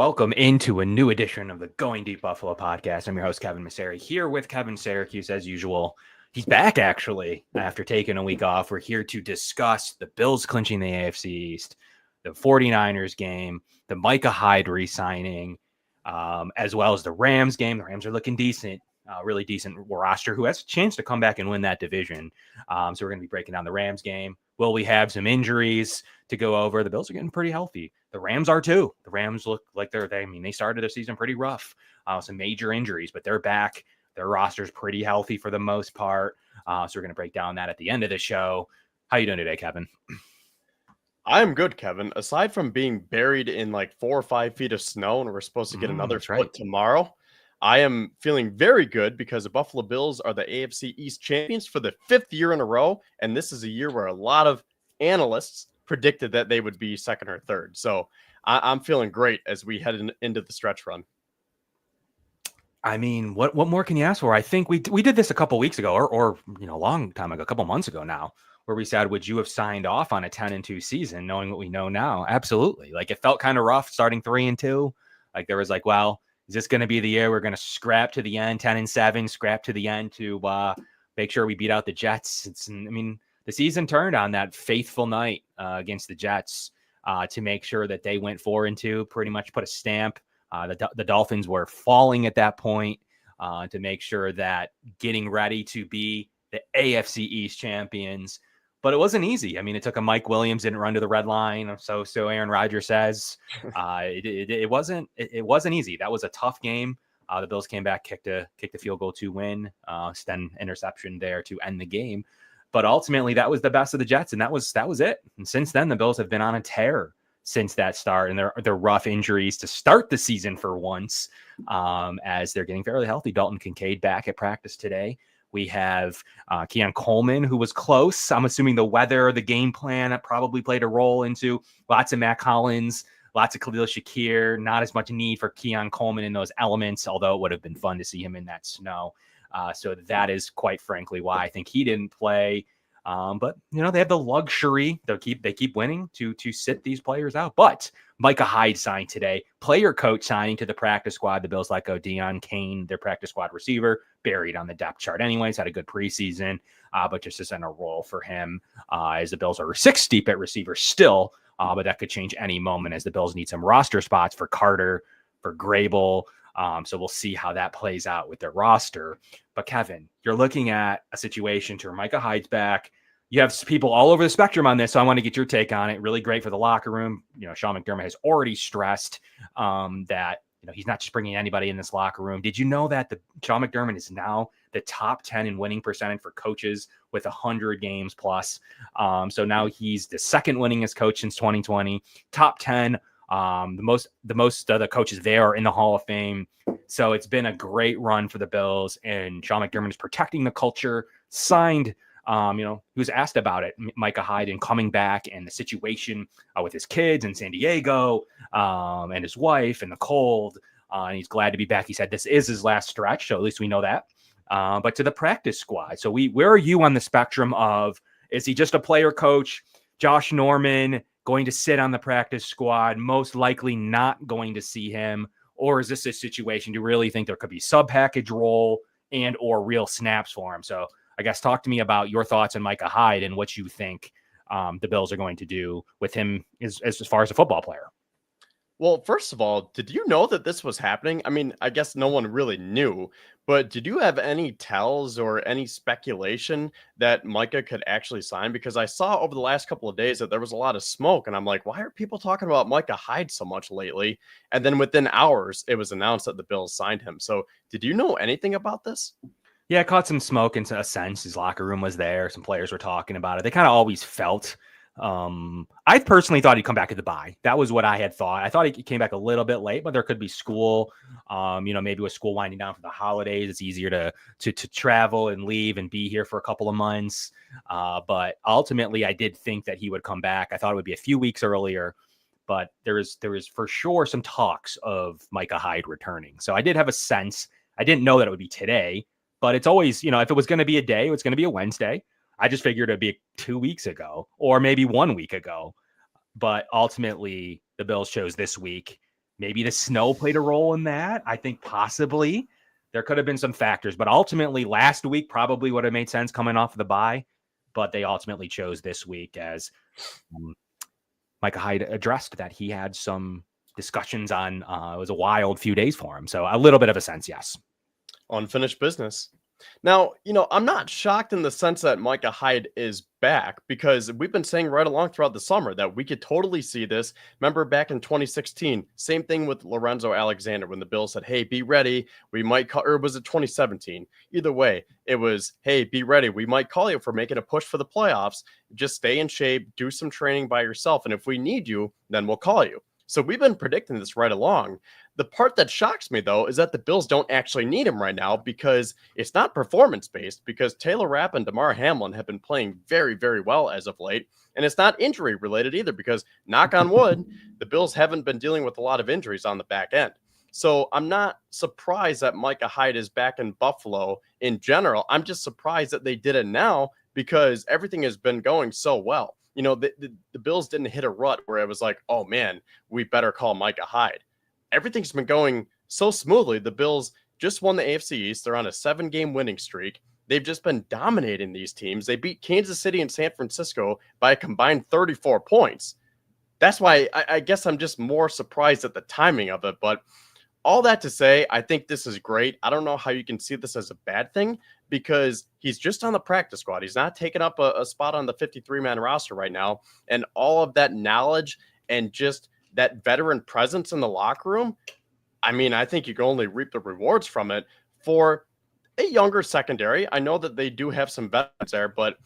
Welcome into a new edition of the Going Deep Buffalo podcast. I'm your host, Kevin Massare, here with Kevin Siracuse as usual. He's back, actually, after taking a week off. We're here to discuss the Bills clinching the AFC East, the 49ers game, the Micah Hyde re-signing, as well as the Rams game. The Rams are looking decent, really decent roster who has a chance to come back and win that division. So we're going to be breaking down the Rams game. Will we have some injuries to go over? The Bills are getting pretty healthy. The Rams are too. The Rams look like they started their season pretty rough. Some major injuries, but they're back. Their roster's pretty healthy for the most part. So we're going to break down that at the end of the show. How you doing today, Kevin? I'm good, Kevin. Aside from being buried in like 4 or 5 feet of snow and we're supposed to get another foot tomorrow, I am feeling very good because the Buffalo Bills are the AFC East champions for the 5th year in a row. And this is a year where a lot of analysts predicted that they would be second or third. So I'm feeling great as we head into the stretch run. I mean, what more can you ask for? I think we did this a couple weeks ago or a long time ago, a couple months ago now, where we said, would you have signed off on a 10-2 season knowing what we know now? Absolutely. Like, it felt kind of rough starting 3-2. Like, there was like, well, is this going to be the year we're going to scrap to the end, 10-7, scrap to the end to make sure we beat out the Jets? The season turned on that faithful night against the Jets to make sure that they went 4-2, pretty much put a stamp. The Dolphins were falling at that point to make sure that getting ready to be the AFC East champions. But it wasn't easy. I mean, it took a Mike Williams didn't run to the red line. So Aaron Rodgers says it wasn't easy. That was a tough game. The Bills came back, kicked the field goal to win, Sten interception there to end the game. But ultimately, that was the best of the Jets, and that was it. And since then, the Bills have been on a tear since that start, and their rough injuries to start the season for once, as they're getting fairly healthy. Dalton Kincaid back at practice today. We have Keon Coleman, who was close. I'm assuming the weather, the game plan, that probably played a role into lots of Matt Collins, lots of Khalil Shakir. Not as much need for Keon Coleman in those elements, although it would have been fun to see him in that snow. So that is quite frankly why I think he didn't play. But they have the luxury. They keep winning to sit these players out. But Micah Hyde signed today. Player coach signing to the practice squad. The Bills let go Deion Kane, their practice squad receiver, buried on the depth chart anyways, had a good preseason, but just isn't a role for him as the Bills are 6th deep at receiver still. But that could change any moment as the Bills need some roster spots for Carter, for Grable. So we'll see how that plays out with their roster. But Kevin, you're looking at a situation to where Micah Hyde's back. You have people all over the spectrum on this, so I want to get your take on it. Really great for the locker room. Sean McDermott has already stressed that he's not just bringing anybody in this locker room. Did you know that Sean McDermott is now the top 10 in winning percentage for coaches with 100 games plus? So now he's the second winningest coach since 2020, top 10. The most of the coaches there are in the Hall of Fame. So it's been a great run for the Bills, and Sean McDermott is protecting the culture. Signed. He was asked about it, Micah Hyde, and coming back and the situation with his kids in San Diego and his wife and the cold. And he's glad to be back. He said this is his last stretch, so at least we know that. But to the practice squad. So where are you on the spectrum of, is he just a player coach, Josh Norman, going to sit on the practice squad, most likely not going to see him? Or is this a situation, do you really think there could be sub-package role and or real snaps for him? So I guess talk to me about your thoughts on Micah Hyde and what you think the Bills are going to do with him as far as a football player. Well, first of all, did you know that this was happening? I mean, I guess no one really knew, but did you have any tells or any speculation that Micah could actually sign? Because I saw over the last couple of days that there was a lot of smoke, and I'm like, why are people talking about Micah Hyde so much lately? And then within hours, it was announced that the Bills signed him. So did you know anything about this? Yeah, I caught some smoke in a sense. His locker room was there. Some players were talking about it. They kind of always felt. I personally thought he'd come back at the bye. That was what I had thought. I thought he came back a little bit late, but there could be school. Maybe with school winding down for the holidays, it's easier to travel and leave and be here for a couple of months. But ultimately, I did think that he would come back. I thought it would be a few weeks earlier. But there is for sure some talks of Micah Hyde returning. So I did have a sense. I didn't know that it would be today. But it's always, if it was going to be a day, it's going to be a Wednesday. I just figured it'd be 2 weeks ago or maybe 1 week ago. But ultimately, the Bills chose this week. Maybe the snow played a role in that. I think possibly there could have been some factors, but ultimately last week probably would have made sense coming off the bye, but they ultimately chose this week as Micah Hyde addressed that he had some discussions on, it was a wild few days for him. So a little bit of a sense, yes. Unfinished business. Now, I'm not shocked in the sense that Micah Hyde is back, because we've been saying right along throughout the summer that we could totally see this. Remember back in 2016, same thing with Lorenzo Alexander when the Bills said, hey, be ready. We might call, or was it 2017? Either way, it was, hey, be ready. We might call you for making a push for the playoffs. Just stay in shape, do some training by yourself. And if we need you, then we'll call you. So we've been predicting this right along. The part that shocks me, though, is that the Bills don't actually need him right now, because it's not performance-based, because Taylor Rapp and Damar Hamlin have been playing very, very well as of late. And it's not injury-related either, because, knock on wood, the Bills haven't been dealing with a lot of injuries on the back end. So I'm not surprised that Micah Hyde is back in Buffalo in general. I'm just surprised that they did it now, because everything has been going so well. The Bills didn't hit a rut where it was like, oh, man, we better call Micah Hyde. Everything's been going so smoothly. The Bills just won the AFC East. They're on a 7-game winning streak. They've just been dominating these teams. They beat Kansas City and San Francisco by a combined 34 points. That's why I guess I'm just more surprised at the timing of it. But all that to say, I think this is great. I don't know how you can see this as a bad thing, because he's just on the practice squad. He's not taking up a spot on the 53-man roster right now. And all of that knowledge and just that veteran presence in the locker room, I mean, I think you can only reap the rewards from it for a younger secondary. I know that they do have some veterans there, but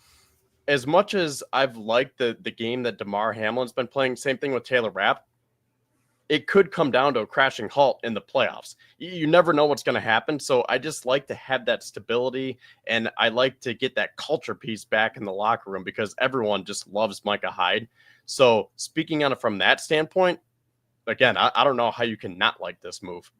as much as I've liked the game that Damar Hamlin's been playing, same thing with Taylor Rapp, it could come down to a crashing halt in the playoffs. You never know what's going to happen. So I just like to have that stability, and I like to get that culture piece back in the locker room, because everyone just loves Micah Hyde. So speaking on it from that standpoint, again, I don't know how you can not like this move.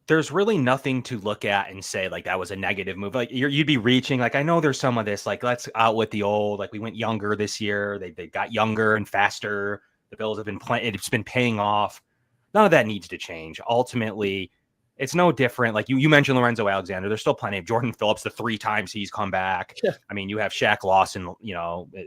There's really nothing to look at and say like that was a negative move. Like you'd be reaching, like, I know there's some of this, like, let's out with the old, like we went younger this year. They got younger and faster. The Bills have been playing. It's been paying off. None of that needs to change. Ultimately, it's no different. Like you mentioned Lorenzo Alexander. There's still plenty of Jordan Phillips, the 3 times he's come back. Yeah. I mean, you have Shaq Lawson,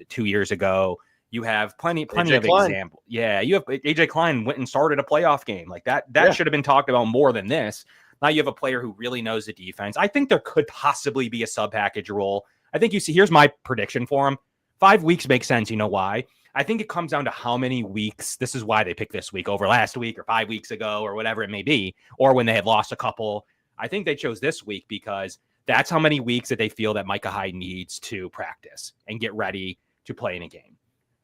2 years ago. You have plenty of examples. Yeah, you have AJ Klein went and started a playoff game. Like that should have been talked about more than this. Now you have a player who really knows the defense. I think there could possibly be a sub-package role. I think here's my prediction for him. 5 weeks makes sense. You know why? I think it comes down to how many weeks. This is why they picked this week over last week or 5 weeks ago or whatever it may be, or when they had lost a couple. I think they chose this week because that's how many weeks that they feel that Micah Hyde needs to practice and get ready to play in a game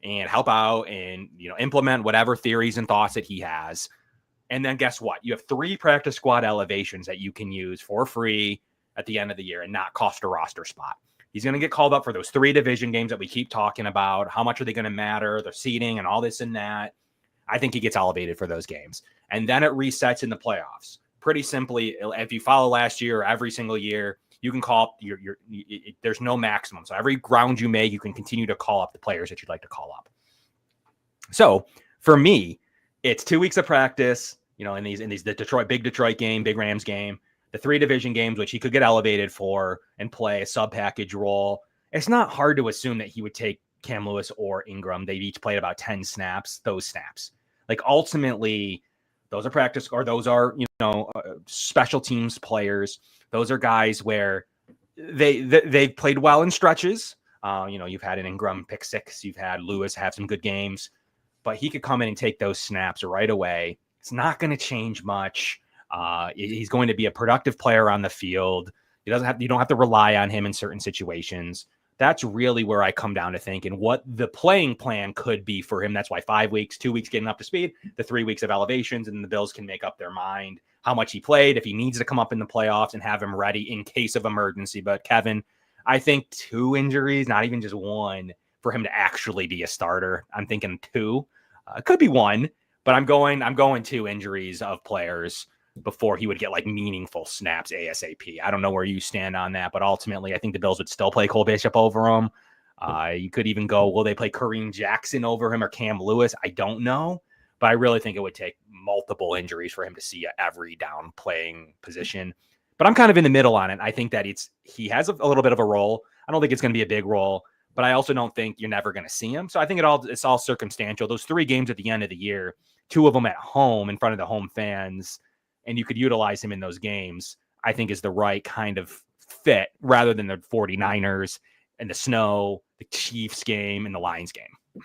and help out and, implement whatever theories and thoughts that he has. And then guess what? You have 3 practice squad elevations that you can use for free at the end of the year and not cost a roster spot. He's going to get called up for those 3 division games that we keep talking about. How much are they going to matter? The seeding and all this and that. I think he gets elevated for those games. And then it resets in the playoffs. Pretty simply, if you follow last year or every single year, you can call up there's no maximum. So every ground you make, you can continue to call up the players that you'd like to call up. So for me, it's 2 weeks of practice, in these the big Detroit game, big Rams game, the 3 division games, which he could get elevated for and play a sub-package role. It's not hard to assume that he would take Cam Lewis or Ingram. They've each played about 10 snaps, those snaps. Like ultimately, those are practice, or those are, special teams players. Those are guys where they've played well in stretches. You've had an Ingram pick 6. You've had Lewis have some good games. But he could come in and take those snaps right away. It's not going to change much. He's going to be a productive player on the field. You don't have to rely on him in certain situations. That's really where I come down to thinking what the playing plan could be for him. That's why 5 weeks, 2 weeks getting up to speed, the 3 weeks of elevations, and the Bills can make up their mind how much he played, if he needs to come up in the playoffs and have him ready in case of emergency. But Kevin, I think 2 injuries, not even just 1, for him to actually be a starter. I'm thinking 2. It could be 1, but I'm going 2 injuries of players before he would get like meaningful snaps ASAP. I don't know where you stand on that, but ultimately I think the Bills would still play Cole Bishop over him. You could even go, will they play Kareem Jackson over him or Cam Lewis? I don't know, but I really think it would take multiple injuries for him to see every down playing position. But I'm kind of in the middle on it. I think that he has a little bit of a role. I don't think it's going to be a big role, but I also don't think you're never going to see him. So I think it's all circumstantial. Those 3 games at the end of the year, 2 of them at home in front of the home fans, and you could utilize him in those games, I think is the right kind of fit rather than the 49ers and the snow, the Chiefs game, and the Lions game.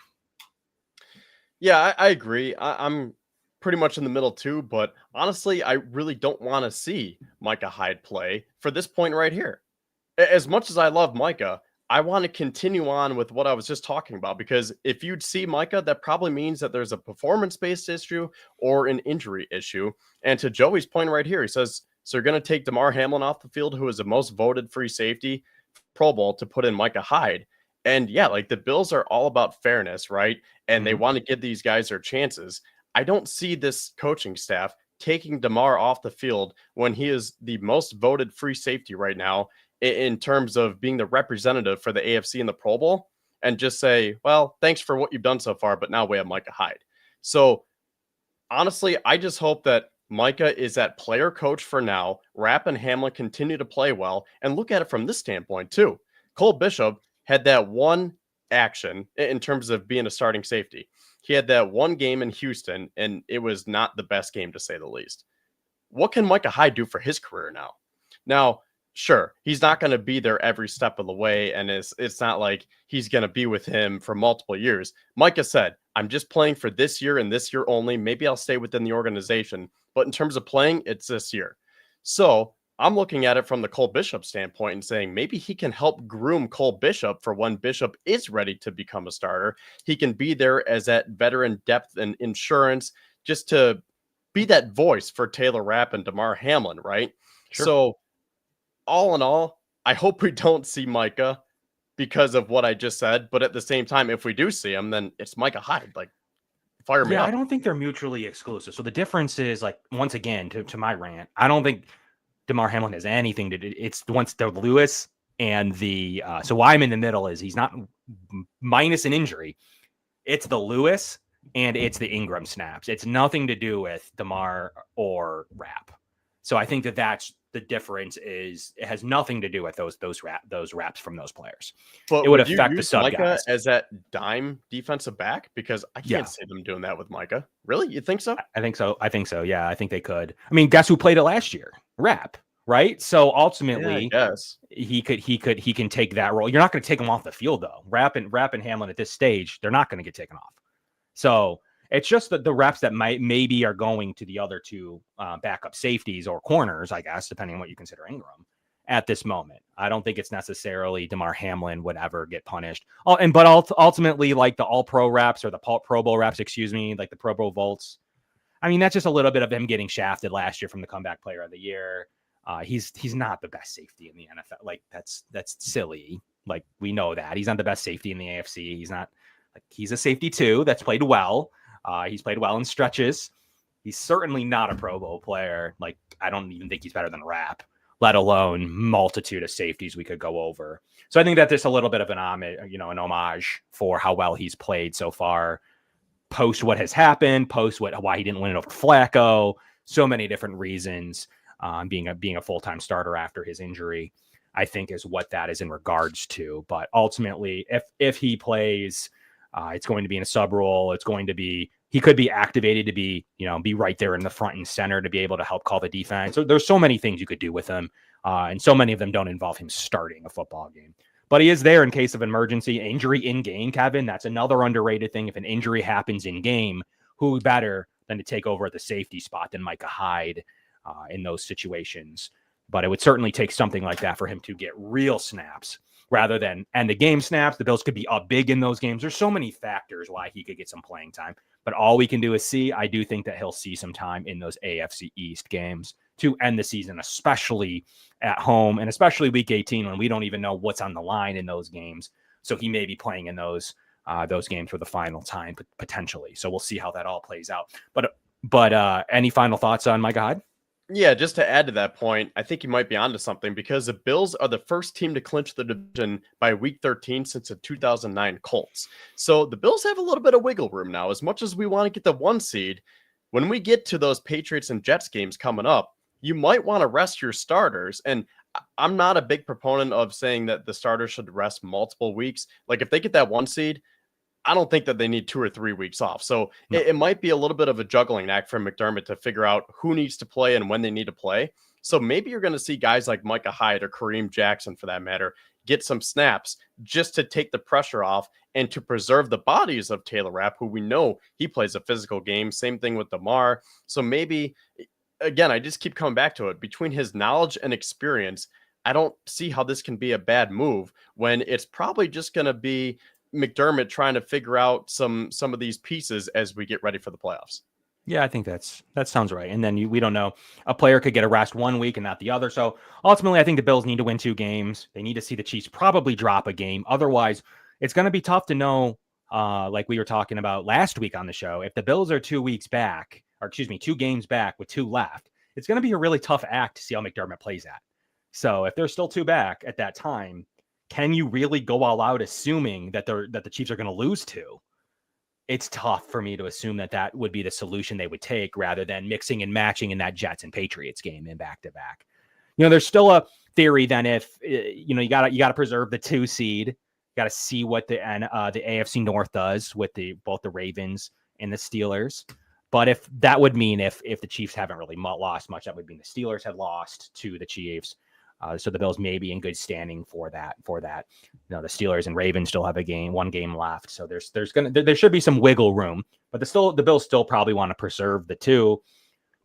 Yeah, I agree. I'm pretty much in the middle too, but honestly, I really don't want to see Micah Hyde play for this point right here. As much as I love Micah, I want to continue on with what I was just talking about, because if you'd see Micah, that probably means that there's a performance-based issue or an injury issue. And to Joey's point right here, he says, so you're going to take Damar Hamlin off the field, who is the most voted free safety Pro Bowl, to put in Micah Hyde. And yeah, like the Bills are all about fairness, right? And they want to give these guys their chances. I don't see this coaching staff taking Damar off the field when he is the most voted free safety right now in terms of being the representative for the AFC in the Pro Bowl, and just say, well, thanks for what you've done so far, but now we have Micah Hyde. So honestly, I just hope that Micah is that player coach for now. Rapp and Hamlin continue to play well, and look at it from this standpoint too. Cole Bishop had that one action in terms of being a starting safety. He had that one game in Houston, and it was not the best game, to say the least. What can Micah Hyde do for his career now? Now, sure, he's not going to be there every step of the way, and it's not like he's going to be with him for multiple years. Micah said, I'm just playing for this year and this year only. Maybe I'll stay within the organization, but in terms of playing, it's this year. So I'm looking at it from the Cole Bishop standpoint and saying maybe he can help groom Cole Bishop for when Bishop is ready to become a starter. He can be there as that veteran depth and insurance, just to be that voice for Taylor Rapp and Damar Hamlin, right? Sure. So all in all, I hope we don't see Micah because of what I just said. But at the same time, if we do see him, then it's Micah Hyde. Like, fire me up. I don't think they're mutually exclusive. So the difference is, like, once again, to my rant, I don't think Damar Hamlin has anything to do. It's once the Lewis and the so why I'm in the middle is he's not minus an injury. It's the Lewis and it's the Ingram snaps. It's nothing to do with Damar or Rapp. So I think that's the difference. Is it has nothing to do with those raps from those players. But it would affect the sub Micah guys as that dime defensive back, because I can't see them doing that with Micah. Really? You think so? I think so. Yeah, I think they could. I mean, guess who played it last year? Rapp, right? So ultimately, he can take that role. You're not going to take him off the field though. Rapp and Hamlin at this stage, they're not going to get taken off. So it's just the reps that maybe are going to the other 2 backup safeties or corners, I guess, depending on what you consider Ingram at this moment. I don't think it's necessarily Damar Hamlin would ever get punished. But ultimately, like the All-Pro reps or the Pro Bowl reps, like the Pro Bowl vaults. I mean, that's just a little bit of him getting shafted last year from the comeback player of the year. He's not the best safety in the NFL. Like that's silly. Like we know that he's not the best safety in the AFC. He's not. Like he's a safety too. That's played well. He's played well in stretches. He's certainly not a Pro Bowl player. Like I don't even think he's better than Rapp, let alone multitude of safeties we could go over. So I think that there's a little bit of an homage for how well he's played so far. Post what has happened, why he didn't win it over Flacco. So many different reasons. Being a full-time starter after his injury, I think is what that is in regards to. But ultimately, if he plays, it's going to be in a sub role. It's going to be, he could be activated to be right there in the front and center to be able to help call the defense. So there's so many things you could do with him. And so many of them don't involve him starting a football game. But he is there in case of emergency. Injury in game, Kevin, that's another underrated thing. If an injury happens in game, who better than to take over at the safety spot than Micah Hyde in those situations? But it would certainly take something like that for him to get real snaps rather than end the game snaps. The Bills could be up big in those games. There's so many factors why he could get some playing time. But all we can do is see. I do think that he'll see some time in those AFC East games to end the season, especially at home and especially Week 18 when we don't even know what's on the line in those games. So he may be playing in those games for the final time potentially. So we'll see how that all plays out. But any final thoughts on Micah Hyde? Yeah, just to add to that point, I think you might be onto something because the Bills are the first team to clinch the division by week 13 since the 2009 Colts. So the Bills have a little bit of wiggle room now. As much as we want to get the 1 seed, when we get to those Patriots and Jets games coming up, you might want to rest your starters. And I'm not a big proponent of saying that the starters should rest multiple weeks. Like if they get that 1 seed, I don't think that they need 2 or 3 weeks off. So No. it might be a little bit of a juggling act for McDermott to figure out who needs to play and when they need to play. So maybe you're going to see guys like Micah Hyde or Kareem Jackson, for that matter, get some snaps just to take the pressure off and to preserve the bodies of Taylor Rapp, who we know he plays a physical game. Same thing with DeMar. So maybe, again, I just keep coming back to it. Between his knowledge and experience, I don't see how this can be a bad move when it's probably just going to be McDermott trying to figure out some of these pieces as we get ready for the playoffs. Yeah, I think that sounds right. And then we don't know. A player could get a rest 1 week and not the other. So ultimately, I think the Bills need to win 2 games. They need to see the Chiefs probably drop a game. Otherwise, it's going to be tough to know, like we were talking about last week on the show, if the Bills are 2 weeks back, or excuse me, 2 games back with 2 left, it's going to be a really tough act to see how McDermott plays at. So if they're still 2 back at that time, can you really go all out assuming that the Chiefs are going to lose 2? It's tough for me to assume that would be the solution they would take rather than mixing and matching in that Jets and Patriots game in back-to-back. There's still a theory then if, you got to preserve the 2 seed, you got to see what the AFC North does with both the Ravens and the Steelers. But if that would mean if the Chiefs haven't really lost much, that would mean the Steelers have lost to the Chiefs. So the Bills may be in good standing for that. The Steelers and Ravens still have 1 game left. So there should be some wiggle room, but the Bills still probably want to preserve the 2,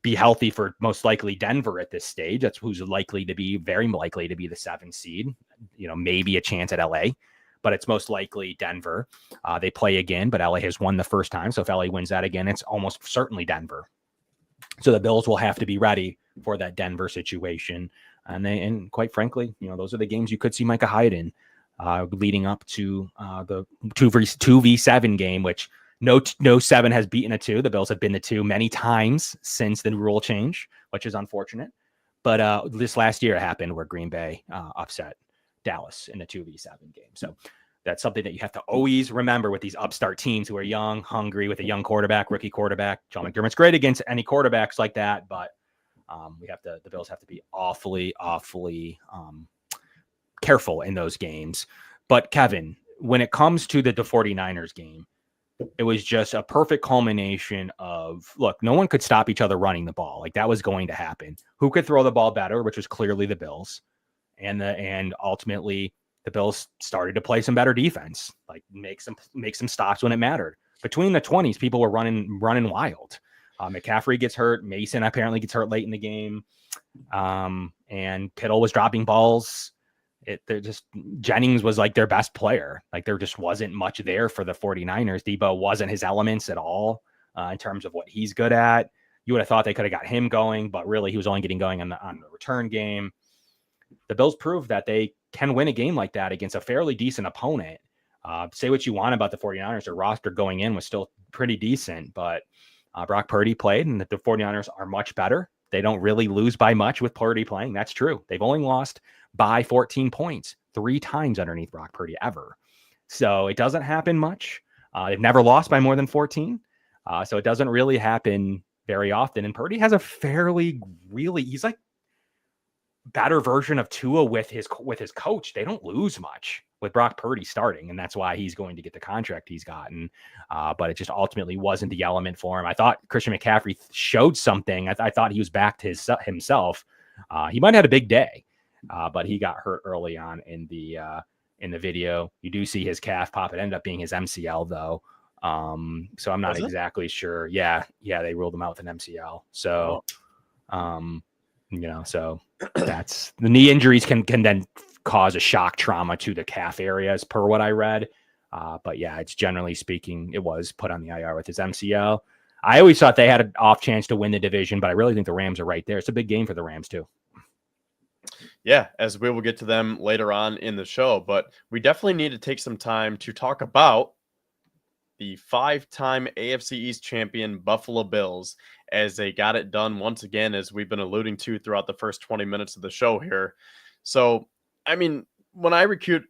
be healthy for most likely Denver at this stage. That's who's very likely to be the 7th seed, maybe a chance at LA, but it's most likely Denver. They play again, but LA has won the first time. So if LA wins that again, it's almost certainly Denver. So the Bills will have to be ready for that Denver situation. And quite frankly, those are the games you could see Micah Hyde in leading up to the 2v7 game, which no 7 has beaten a 2. The Bills have been the 2 many times since the rule change, which is unfortunate. But this last year it happened where Green Bay upset Dallas in the 2v7 game. So that's something that you have to always remember with these upstart teams who are young, hungry, with a young quarterback, rookie quarterback. John McDermott's great against any quarterbacks like that, but the Bills have to be awfully careful in those games. But Kevin, when it comes to the 49ers game, it was just a perfect culmination of, look, no one could stop each other running the ball. Like that was going to happen. Who could throw the ball better, which was clearly the Bills. And ultimately the Bills started to play some better defense, like make some stops when it mattered. Between the 20s, people were running wild. McCaffrey gets hurt. Mason apparently gets hurt late in the game. And Kittle was dropping balls. Jennings was like their best player. Like there just wasn't much there for the 49ers. Debo wasn't his elements at all in terms of what he's good at. You would have thought they could have got him going, but really he was only getting going on the return game. The Bills proved that they can win a game like that against a fairly decent opponent. Say what you want about the 49ers. Their roster going in was still pretty decent, but Brock Purdy played, and the 49ers are much better. They don't really lose by much with Purdy playing. That's true. They've only lost by 14 points 3 times underneath Brock Purdy ever. So it doesn't happen much. They've never lost by more than 14. So it doesn't really happen very often. And Purdy has a he's like better version of Tua with his coach. They don't lose much with Brock Purdy starting, and that's why he's going to get the contract he's gotten. But it just ultimately wasn't the element for him. I thought Christian McCaffrey showed something. I thought he was back to himself. He might have had a big day, but he got hurt early on in the video. You do see his calf pop. It ended up being his MCL though. So I'm not exactly sure. Yeah, they ruled him out with an MCL. So, so that's the knee injuries can then cause a shock trauma to the calf areas per what I read. But yeah, it's generally speaking, it was put on the IR with his MCL. I always thought they had an off chance to win the division, but I really think the Rams are right there. It's a big game for the Rams too. Yeah, as we will get to them later on in the show, but we definitely need to take some time to talk about the 5-time AFC East champion Buffalo Bills as they got it done once again, as we've been alluding to throughout the first 20 minutes of the show here. So, I mean, when I recorded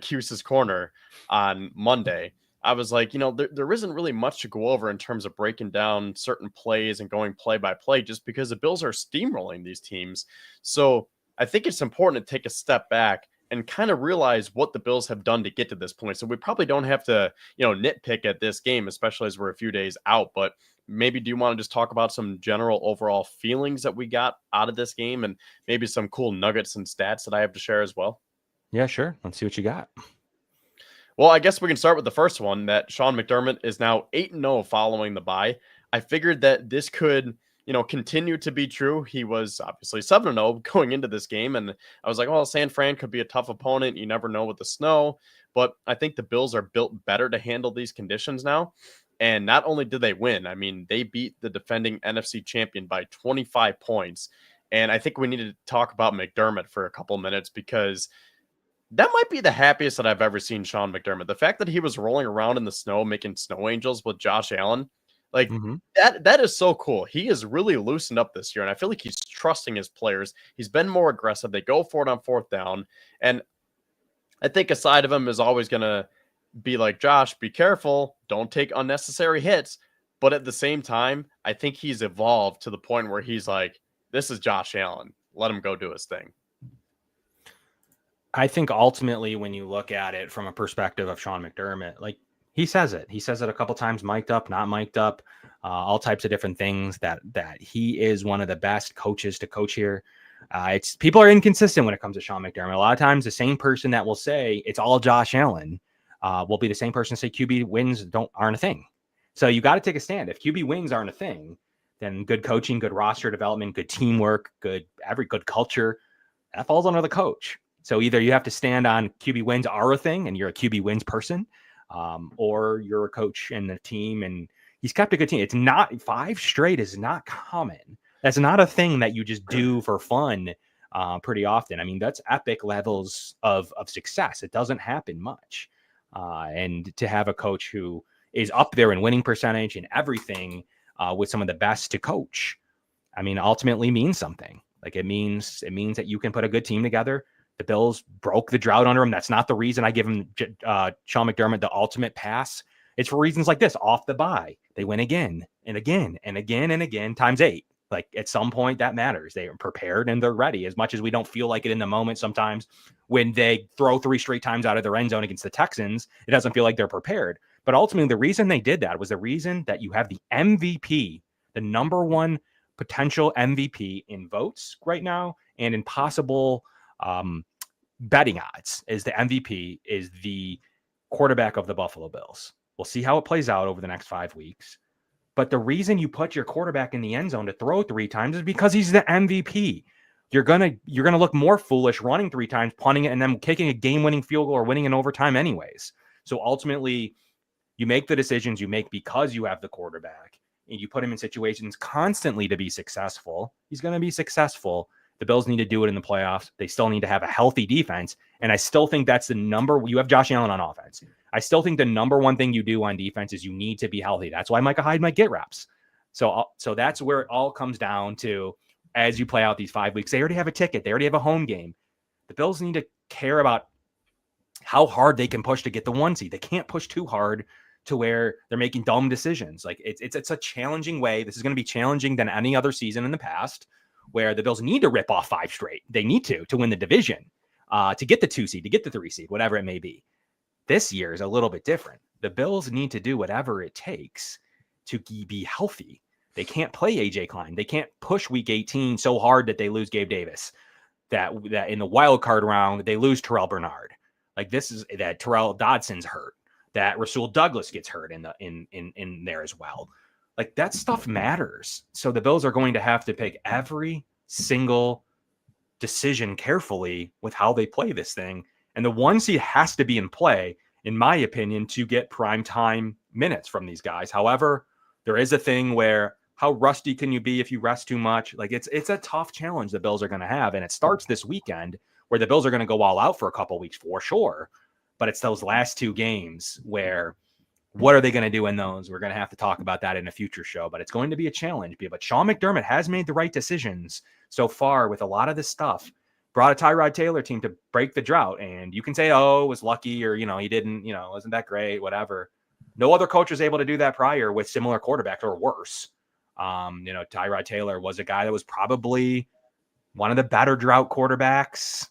Cuse's Corner on Monday, I was like, there isn't really much to go over in terms of breaking down certain plays and going play by play, just because the Bills are steamrolling these teams. So I think it's important to take a step back and kind of realize what the Bills have done to get to this point. So we probably don't have to, nitpick at this game, especially as we're a few days out. But maybe do you want to just talk about some general overall feelings that we got out of this game, and maybe some cool nuggets and stats that I have to share as well? Yeah, sure. Let's see what you got. Well, I guess we can start with the first one, that Sean McDermott is now 8-0 following the bye. I figured that this could, continue to be true. He was obviously 7-0 going into this game, and I was like, well, San Fran could be a tough opponent. You never know with the snow, but I think the Bills are built better to handle these conditions now. And not only did they win, I mean, they beat the defending NFC champion by 25 points. And I think we need to talk about McDermott for a couple minutes, because that might be the happiest that I've ever seen Sean McDermott. The fact that he was rolling around in the snow, making snow angels with Josh Allen, like that is so cool. He is really loosened up this year, and I feel like he's trusting his players. He's been more aggressive. They go for it on fourth down, and I think a side of him is always going to be like, Josh, be careful. Don't take unnecessary hits. But at the same time, I think he's evolved to the point where he's like, this is Josh Allen. Let him go do his thing. I think ultimately, when you look at it from a perspective of Sean McDermott, like he says it a couple times, mic'd up, not mic'd up, all types of different things, that he is one of the best coaches to coach here. It's people are inconsistent when it comes to Sean McDermott. A lot of times the same person that will say it's all Josh Allen will be the same person to say QB wins aren't a thing. So you got to take a stand. If QB wins aren't a thing, then good coaching, good roster development, good teamwork, good culture, that falls under the coach. So either you have to stand on QB wins are a thing and you're a QB wins person, or you're a coach and the team, and he's kept a good team. It's not 5 straight is not common. That's not a thing that you just do for fun pretty often. I mean, that's epic levels of success. It doesn't happen much. And to have a coach who is up there in winning percentage and everything with some of the best to coach, I mean, ultimately means something. Like it means that you can put a good team together. The Bills broke the drought under him. That's not the reason I give him Sean McDermott the ultimate pass. It's for reasons like this. Off the bye, they win again and again and again and again times 8. Like at some point that matters. They are prepared and they're ready, as much as we don't feel like it in the moment. Sometimes when they throw 3 straight times out of their end zone against the Texans, it doesn't feel like they're prepared. But ultimately, the reason they did that was the reason that you have the MVP, the number 1 potential MVP in votes right now and in possible betting odds, is the MVP is the quarterback of the Buffalo Bills. We'll see how it plays out over the next 5 weeks. But the reason you put your quarterback in the end zone to throw 3 times is because he's the MVP. You're gonna look more foolish running 3 times, punting it, and then kicking a game-winning field goal or winning in overtime anyways. So ultimately, you make the decisions you make because you have the quarterback, and you put him in situations constantly to be successful. He's going to be successful. The Bills need to do it in the playoffs. They still need to have a healthy defense. And I still think that's you have Josh Allen on offense. I still think the number 1 thing you do on defense is you need to be healthy. That's why Micah Hyde might get reps. So that's where it all comes down to as you play out these 5 weeks. They already have a ticket. They already have a home game. The Bills need to care about how hard they can push to get the 1 seed. They can't push too hard to where they're making dumb decisions. Like it's a challenging way. This is going to be challenging than any other season in the past, where the Bills need to rip off 5 straight. They need to win the division, to get the 2 seed, to get the 3 seed, whatever it may be. This year is a little bit different. The Bills need to do whatever it takes to be healthy. They can't play AJ Klein. They can't push week 18 so hard that they lose Gabe Davis, that in the wild card round, they lose Terrell Bernard. Like this is that Terrell Dodson's hurt, that Rasul Douglas gets hurt in there as well. Like that stuff matters. So the Bills are going to have to pick every single decision carefully with how they play this thing. And the 1 seed has to be in play, in my opinion, to get prime time minutes from these guys. However, there is a thing where how rusty can you be if you rest too much? Like it's a tough challenge the Bills are going to have. And it starts this weekend where the Bills are going to go all out for a couple weeks for sure. But it's those last 2 games where What are they going to do in those? We're going to have to talk about that in a future show, but it's going to be a challenge. But Sean McDermott has made the right decisions so far with a lot of this stuff. Brought a Tyrod Taylor team to break the drought, and you can say, oh, it was lucky, or, he didn't, wasn't that great, whatever. No other coach was able to do that prior with similar quarterbacks or worse. Tyrod Taylor was a guy that was probably one of the better drought quarterbacks,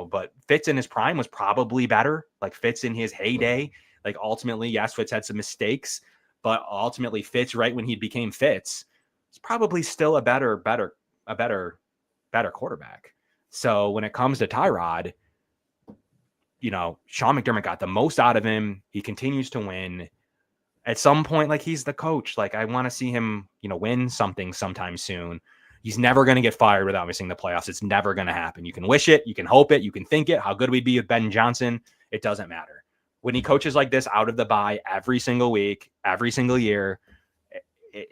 but Fitz in his prime was probably better. Like Fitz in his heyday, like ultimately, yes, Fitz had some mistakes, but ultimately Fitz, right when he became Fitz, is probably still a better quarterback. So when it comes to Tyrod, Sean McDermott got the most out of him. He continues to win. At some point, like, he's the coach. Like, I want to see him, win something sometime soon. He's never going to get fired without missing the playoffs. It's never going to happen. You can wish it. You can hope it. You can think it. How good we'd be with Ben Johnson. It doesn't matter. When he coaches like this out of the bye every single week, every single year,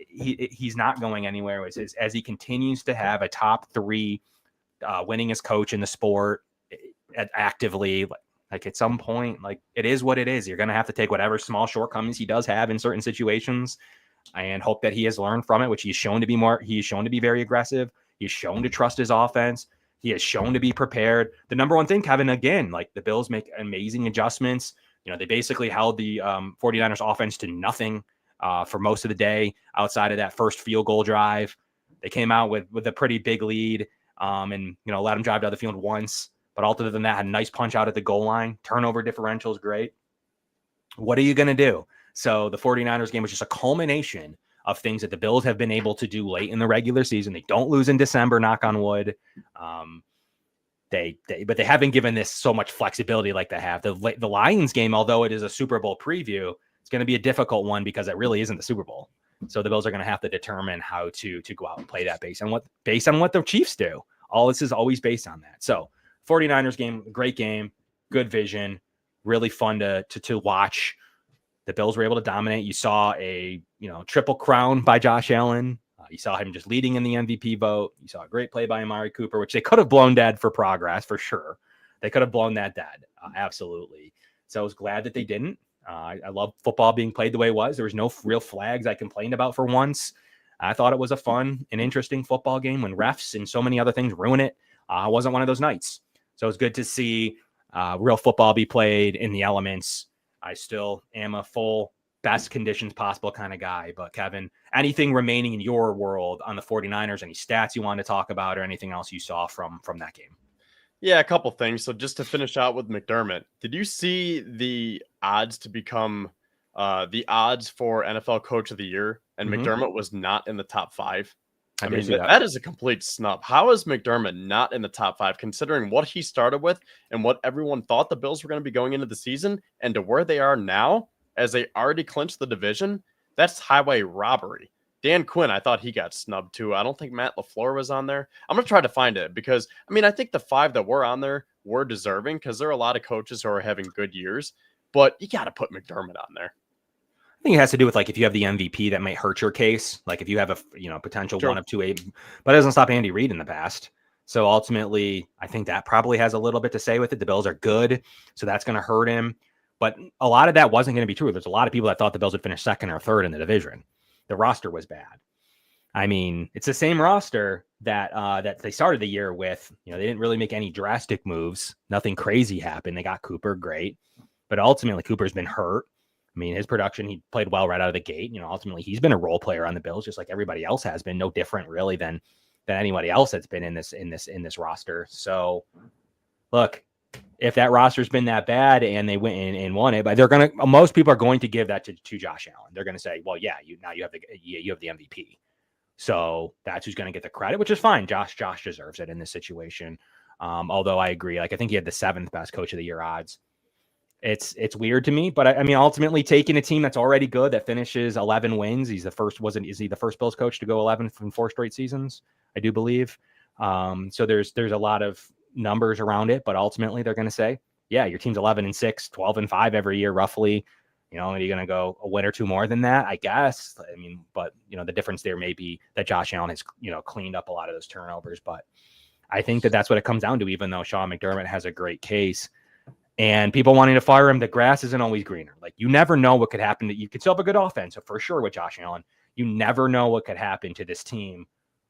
he's not going anywhere. As he continues to have a top 3 winningest coach in the sport actively, like at some point, like, it is what it is. You're going to have to take whatever small shortcomings he does have in certain situations and hope that he has learned from it, which he's shown to be very aggressive. He's shown to trust his offense. He has shown to be prepared. The number one thing, Kevin, again, like, the Bills make amazing adjustments. They basically held the 49ers offense to nothing for most of the day outside of that first field goal drive. They came out with a pretty big lead and let them drive down the field once. But other than that, had a nice punch out at the goal line. Turnover differential is great. What are you going to do? So the 49ers game was just a culmination of things that the Bills have been able to do late in the regular season. They don't lose in December, knock on wood. But they haven't given this so much flexibility like they have. The Lions game, although it is a Super Bowl preview, it's going to be a difficult one because it really isn't the Super Bowl. So the Bills are going to have to determine how to go out and play that based on what the Chiefs do. All this is always based on that. So 49ers game, great game, good vision, really fun to watch. The Bills were able to dominate. You saw a triple crown by Josh Allen. You saw him just leading in the MVP vote. You saw a great play by Amari Cooper, which they could have blown dead for progress, for sure. They could have blown that dead, absolutely. So I was glad that they didn't. I love football being played the way it was. There was no real flags I complained about for once. I thought it was a fun and interesting football game. When refs and so many other things ruin it, wasn't one of those nights. So it's good to see real football be played in the elements. I still am a full best conditions possible kind of guy. But Kevin, anything remaining in your world on the 49ers, any stats you want to talk about or anything else you saw from that game? Yeah, a couple things. So just to finish out with McDermott, did you see the odds to become the odds for NFL Coach of the Year? And McDermott was not in the top 5. I mean, that is a complete snub. How is McDermott not in the top 5, considering what he started with and what everyone thought the Bills were going to be going into the season, and to where they are now, as they already clinched the division? That's highway robbery. Dan Quinn, I thought he got snubbed too. I don't think Matt LaFleur was on there. I'm going to try to find it because, I mean, I think the 5 that were on there were deserving because there are a lot of coaches who are having good years, but you got to put McDermott on there. I think it has to do with, like, if you have the MVP, that might hurt your case. Like if you have a potential one of 2 8, but it doesn't stop Andy Reid in the past. So ultimately, I think that probably has a little bit to say with it. The Bills are good, so that's going to hurt him. But a lot of that wasn't going to be true. There's a lot of people that thought the Bills would finish 2nd or 3rd in the division. The roster was bad. I mean, it's the same roster that they started the year with. They didn't really make any drastic moves. Nothing crazy happened. They got Cooper, great. But ultimately, Cooper's been hurt. I mean, his production, he played well right out of the gate. Ultimately, he's been a role player on the Bills, just like everybody else has been. No different, really, than anybody else that's been in this roster. So, look, if that roster's been that bad and they went and won it, but most people are going to give that to Josh Allen. They're going to say, well, yeah, you have the MVP. So that's who's going to get the credit, which is fine. Josh deserves it in this situation. Although I agree, like, I think he had the 7th best coach of the year odds. It's weird to me, but I mean, ultimately taking a team that's already good, that finishes 11 wins. Is he the first Bills coach to go 11 from 4 straight seasons? I do believe. So there's a lot of numbers around it, but ultimately they're going to say, yeah, your team's 11-6, 12-5 every year, roughly. Are you going to go a win or 2 more than that? I guess. I mean, but the difference there may be that Josh Allen has, cleaned up a lot of those turnovers, but I think that's what it comes down to, even though Sean McDermott has a great case. And people wanting to fire him, the grass isn't always greener. Like, you never know what could happen. You could still have a good offense, for sure, with Josh Allen. You never know what could happen to this team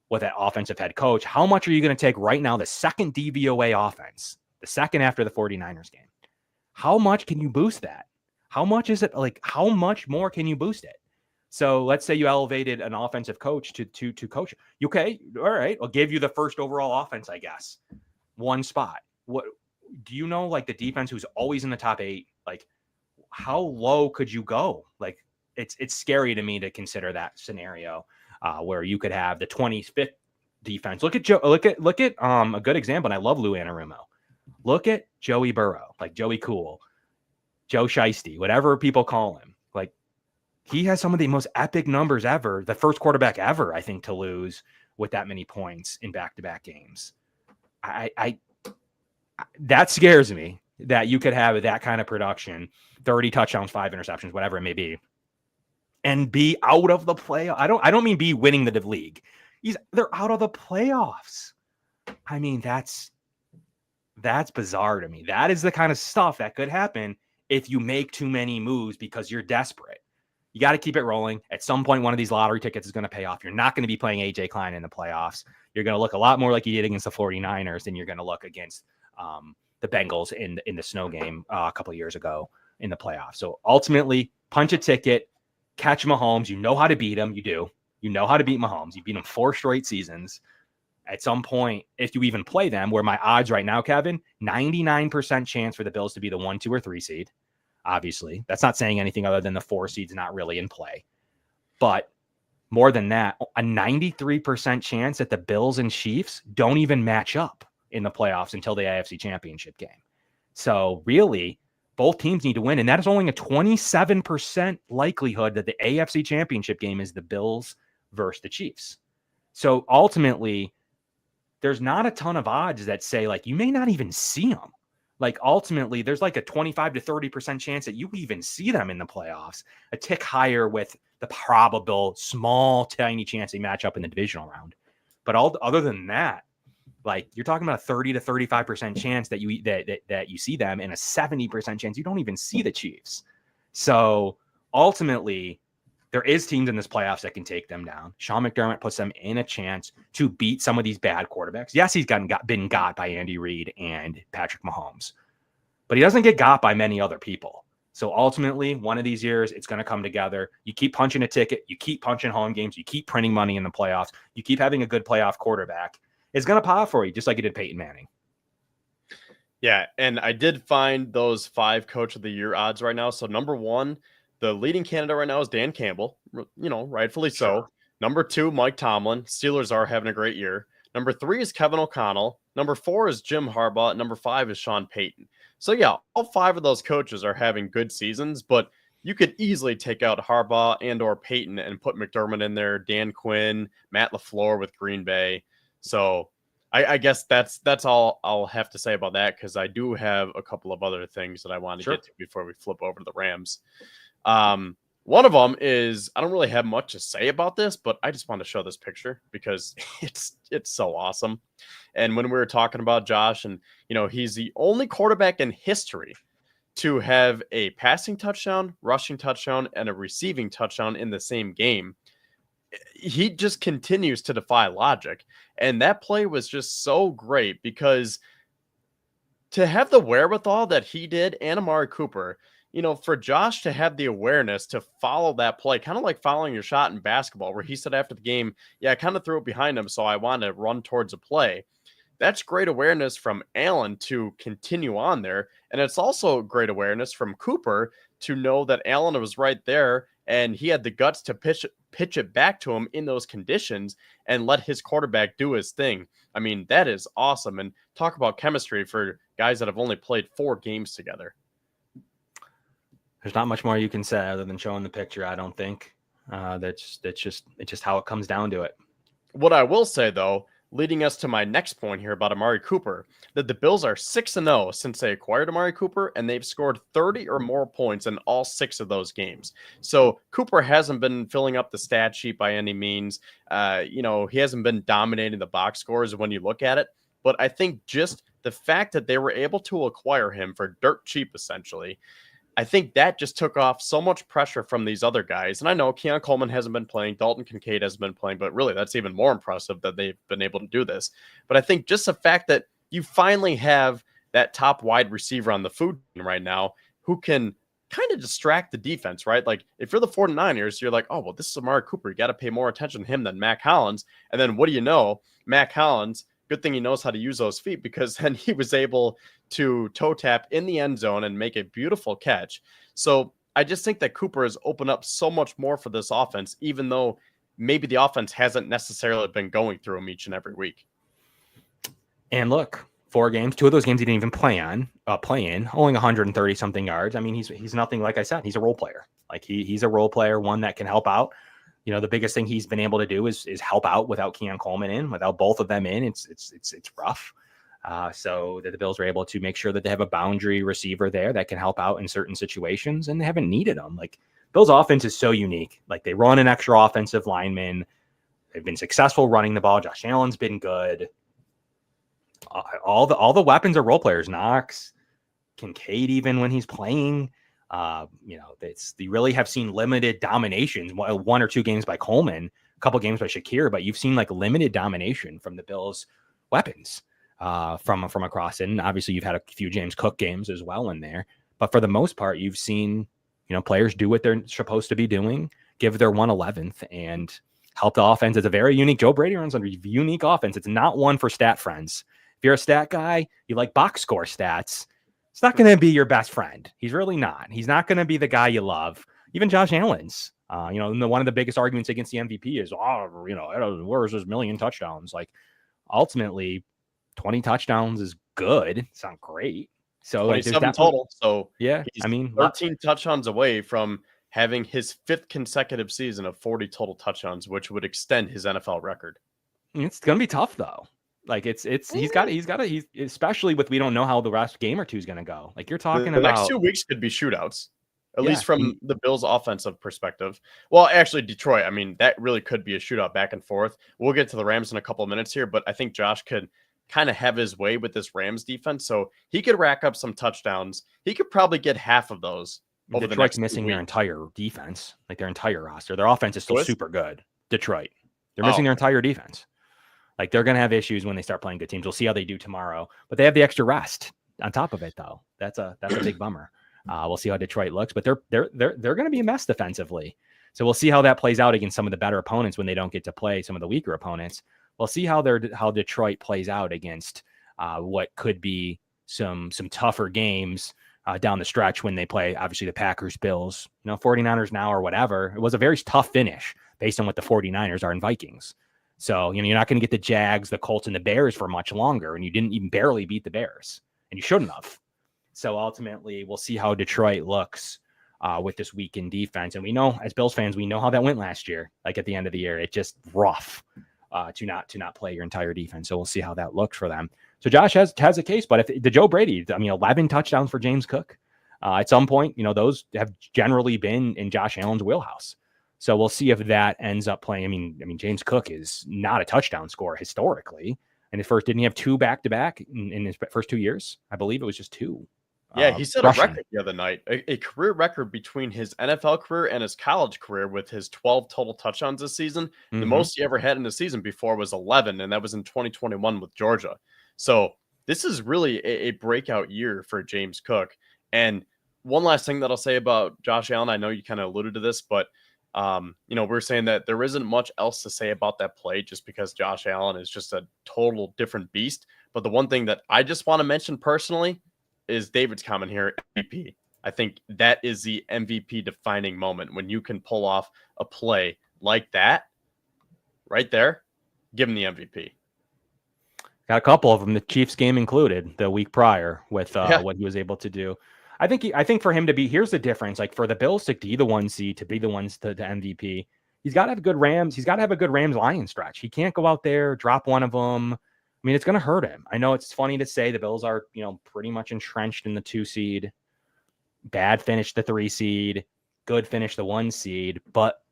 with that offensive head coach. How much are you going to take right now, the second DVOA offense, the second after the 49ers game? How much can you boost that? How much is it? Like, how much more can you boost it? So let's say you elevated an offensive coach to coach. Okay, all right, I'll give you the first overall offense, I guess. One spot. What do you know? Like, the defense, who's always in the top 8. Like, how low could you go? Like, it's scary to me to consider that scenario where you could have the 25th defense. Look at a good example. And I love Lou Anarumo. Look at Joey Burrow, like Joey Cool, Joe Shiesty, whatever people call him. Like, he has some of the most epic numbers ever, the first quarterback ever, I think, to lose with that many points in back-to-back games. That scares me, that you could have that kind of production, 30 touchdowns, 5 interceptions, whatever it may be, and be out of the playoff. I don't mean be winning the league. They're out of the playoffs. I mean, that's bizarre to me. That is the kind of stuff that could happen if you make too many moves because you're desperate. You got to keep it rolling. At some point, one of these lottery tickets is going to pay off. You're not going to be playing AJ Klein in the playoffs. You're going to look a lot more like you did against the 49ers than you're going to look against the Bengals in the snow game a couple of years ago in the playoffs. So ultimately, punch a ticket, catch Mahomes. You know how to beat him. You do. You know how to beat Mahomes. You beat him 4 straight seasons. At some point, if you even play them, where my odds right now, Kevin, 99% chance for the Bills to be the 1, 2, or 3 seed. Obviously, that's not saying anything other than the 4 seed's not really in play. But more than that, a 93% chance that the Bills and Chiefs don't even match up in the playoffs until the AFC Championship game. So really, both teams need to win. And that is only a 27% likelihood that the AFC Championship game is the Bills versus the Chiefs. So ultimately, there's not a ton of odds that say, like, you may not even see them. Like, ultimately, there's like a 25 to 30% chance that you even see them in the playoffs, a tick higher with the probable small, tiny chance they match up in the divisional round. But other than that, like, you're talking about a 30 to 35% chance that you see them, and a 70% chance you don't even see the Chiefs. So ultimately, there is teams in this playoffs that can take them down. Sean McDermott puts them in a chance to beat some of these bad quarterbacks. Yes, he's been got by Andy Reid and Patrick Mahomes, but he doesn't get got by many other people. So ultimately, one of these years, it's going to come together. You keep punching a ticket. You keep punching home games. You keep printing money in the playoffs. You keep having a good playoff quarterback. It's going to pop for you, just like it did Peyton Manning. Yeah, and I did find those 5 Coach of the Year odds right now. So number 1, the leading candidate right now is Dan Campbell, rightfully so. Sure. Number 2, Mike Tomlin. Steelers are having a great year. Number 3 is Kevin O'Connell. Number 4 is Jim Harbaugh. Number 5 is Sean Payton. So yeah, all 5 of those coaches are having good seasons, but you could easily take out Harbaugh and or Payton and put McDermott in there, Dan Quinn, Matt LaFleur with Green Bay. So I guess that's all I'll have to say about that, because I do have a couple of other things that I want to get to before we flip over to the Rams. One of them is, I don't really have much to say about this, but I just want to show this picture because it's so awesome. And when we were talking about Josh, and he's the only quarterback in history to have a passing touchdown, rushing touchdown, and a receiving touchdown in the same game. He just continues to defy logic. And that play was just so great, because to have the wherewithal that he did, and Amari Cooper, for Josh to have the awareness to follow that play, kind of like following your shot in basketball, where he said after the game, yeah, I kind of threw it behind him, so I wanted to run towards a play. That's great awareness from Allen to continue on there. And it's also great awareness from Cooper to know that Allen was right there, and he had the guts to pitch it back to him in those conditions and let his quarterback do his thing. I mean, that is awesome. And talk about chemistry for guys that have only played 4 games together. There's not much more you can say other than showing the picture, I don't think. It's just how it comes down to it. What I will say, though, leading us to my next point here about Amari Cooper, that the Bills are 6-0 since they acquired Amari Cooper, and they've scored 30 or more points in all 6 of those games. So Cooper hasn't been filling up the stat sheet by any means. He hasn't been dominating the box scores when you look at it. But I think just the fact that they were able to acquire him for dirt cheap, essentially, I think that just took off so much pressure from these other guys. And I know Keon Coleman hasn't been playing, Dalton Kincaid hasn't been playing, but really that's even more impressive that they've been able to do this. But I think just the fact that you finally have that top wide receiver on the food team right now who can kind of distract the defense, right? Like if you're the 49ers, you're like, oh, well, this is Amari Cooper. You got to pay more attention to him than Mac Hollins. And then what do you know? Mac Hollins, good thing he knows how to use those feet, because then he was able to toe tap in the end zone and make a beautiful catch. So I just think that Cooper has opened up so much more for this offense, even though maybe the offense hasn't necessarily been going through him each and every week. And look, 4 games, 2 of those games he didn't even play in, only 130 something yards. I mean, he's nothing, like I said, he's a role player. Like he's a role player, one that can help out. You know, the biggest thing he's been able to do is help out without Keon Coleman in, without both of them in. It's rough. So that the Bills are able to make sure that they have a boundary receiver there that can help out in certain situations, and they haven't needed them. Like Bills offense is so unique. Like they run an extra offensive lineman. They've been successful running the ball. Josh Allen's been good. All the weapons are role players. Knox, Kincaid, even when he's playing, they really have seen limited dominations. 1 or 2 games by Coleman, a couple games by Shakir, but you've seen like limited domination from the Bills' weapons from across. And obviously, you've had a few James Cook games as well in there. But for the most part, you've seen players do what they're supposed to be doing, give their 1/11th, and help the offense. It's a very unique. Joe Brady runs a unique offense. It's not one for stat friends. If you're a stat guy, you like box score stats, it's not going to be your best friend. He's really not. He's not going to be the guy you love. Even Josh Allen's, one of the biggest arguments against the MVP is, where's his million touchdowns? Like, ultimately, 20 touchdowns is good. It's not great. So 27 total. So yeah, he's 13 touchdowns away from having his 5th consecutive season of 40 total touchdowns, which would extend his NFL record. It's going to be tough though. Like he's especially with, we don't know how the last game or two is going to go. Like you're talking the about next 2 weeks could be shootouts, at least from the Bills' offensive perspective. Well, actually, Detroit, I mean, that really could be a shootout back and forth. We'll get to the Rams in a couple of minutes here, but I think Josh could kind of have his way with this Rams defense. So he could rack up some touchdowns. He could probably get half of those. Detroit's missing their entire defense, like their entire roster. Their offense is still super good. Detroit, they're missing their entire defense. Like they're going to have issues when they start playing good teams. We'll see how they do tomorrow, but they have the extra rest on top of it, though. That's a big bummer. We'll see how Detroit looks, but they're going to be a mess defensively. So we'll see how that plays out against some of the better opponents when they don't get to play some of the weaker opponents. We'll see how Detroit plays out against what could be some tougher games down the stretch when they play, obviously, the Packers, Bills, 49ers now or whatever. It was a very tough finish based on what the 49ers are and Vikings. So, you're not going to get the Jags, the Colts, and the Bears for much longer, and you didn't even barely beat the Bears, and you shouldn't have. So ultimately, we'll see how Detroit looks with this weakened defense. And we know, as Bills fans, we know how that went last year. Like at the end of the year, it's just rough to not play your entire defense. So we'll see how that looks for them. So Josh has a case, but if the Joe Brady, 11 touchdowns for James Cook at some point, those have generally been in Josh Allen's wheelhouse. So we'll see if that ends up playing. I mean, James Cook is not a touchdown scorer historically. And didn't he have 2 back-to-back in his first 2 years? I believe it was just 2. Yeah, he set a record the other night, a career record between his NFL career and his college career with his 12 total touchdowns this season. Mm-hmm. The most he ever had in a season before was 11, and that was in 2021 with Georgia. So this is really a breakout year for James Cook. And one last thing that I'll say about Josh Allen, I know you kind of alluded to this, but we're saying that there isn't much else to say about that play just because Josh Allen is just a total different beast. But the one thing that I just want to mention personally is David's comment here, MVP. I think that is the MVP defining moment when you can pull off a play like that right there. Give him the MVP. Got a couple of them, the Chiefs game included, the week prior with what he was able to do. I think for him to be, here's the difference. Like for the Bills to be the 1 seed, to be the ones to MVP, he's got to have a good Rams. He's got to have a good Rams-Lions stretch. He can't go out there, drop one of them. I mean, it's going to hurt him. I know it's funny to say the Bills are, pretty much entrenched in the 2 seed, bad finish the 3 seed, good finish the 1 seed. But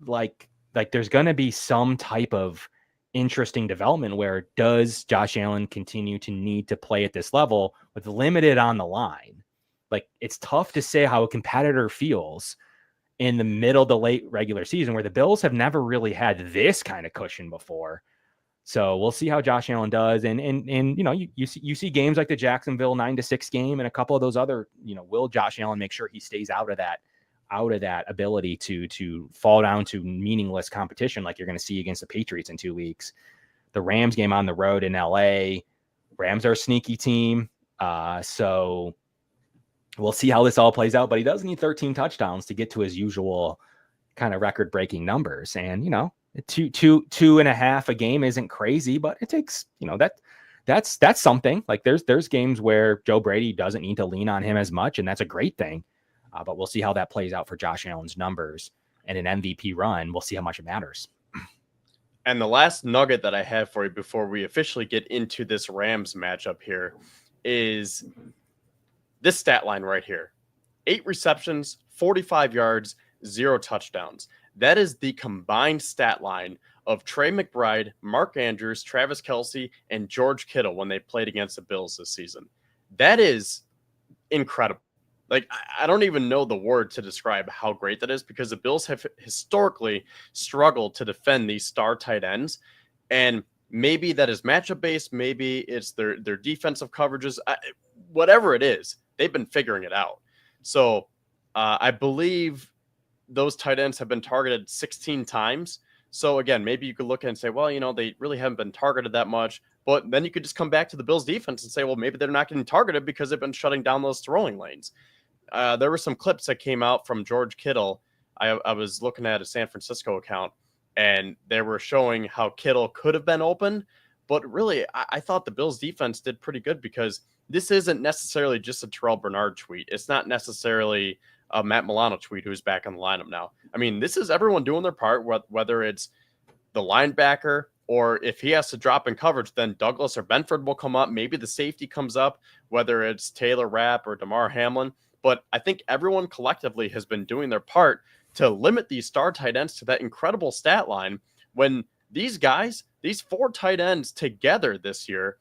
like there's going to be some type of interesting development where does Josh Allen continue to need to play at this level with limited on the line? Like, it's tough to say how a competitor feels in the middle to late regular season where the Bills have never really had this kind of cushion before. So we'll see how Josh Allen does. And you know, you see games like the Jacksonville 9-6 game and a couple of those other, you know, will Josh Allen make sure he stays out of that ability to fall down to meaningless competition like you're going to see against the Patriots in 2 weeks. The Rams game on the road in LA. Rams are a sneaky team. So we'll see how this all plays out, but he does need 13 touchdowns to get to his usual kind of record-breaking numbers. And, you know, two and a half a game isn't crazy, but it takes, you know, that's something. Like there's games where Joe Brady doesn't need to lean on him as much, and that's a great thing. But we'll see how that plays out for Josh Allen's numbers and an MVP run. We'll see how much it matters. And the last nugget that I have for you before we officially get into this Rams matchup here is this stat line right here. 8 receptions, 45 yards, 0 touchdowns. That is the combined stat line of Trey McBride, Mark Andrews, Travis Kelce, and George Kittle when they played against the Bills this season. That is incredible. Like, I don't even know the word to describe how great that is, because the Bills have historically struggled to defend these star tight ends. And maybe that is matchup based. Maybe it's their defensive coverages. Whatever it is, they've been figuring it out. So I believe those tight ends have been targeted 16 times. So again, maybe you could look at it and say, well, you know, they really haven't been targeted that much. But then you could just come back to the Bills defense and say, well, maybe they're not getting targeted because they've been shutting down those throwing lanes. There were some clips that came out from George Kittle. I was looking at a San Francisco account, and they were showing how Kittle could have been open. But really, I thought the Bills defense did pretty good, because this isn't necessarily just a Terrell Bernard tweet. It's not necessarily a Matt Milano tweet who's back on the lineup now. I mean, this is everyone doing their part, whether it's the linebacker, or if he has to drop in coverage, then Douglas or Benford will come up. Maybe the safety comes up, whether it's Taylor Rapp or Damar Hamlin. But I think everyone collectively has been doing their part to limit these star tight ends to that incredible stat line, when these guys, these 4 tight ends together this year,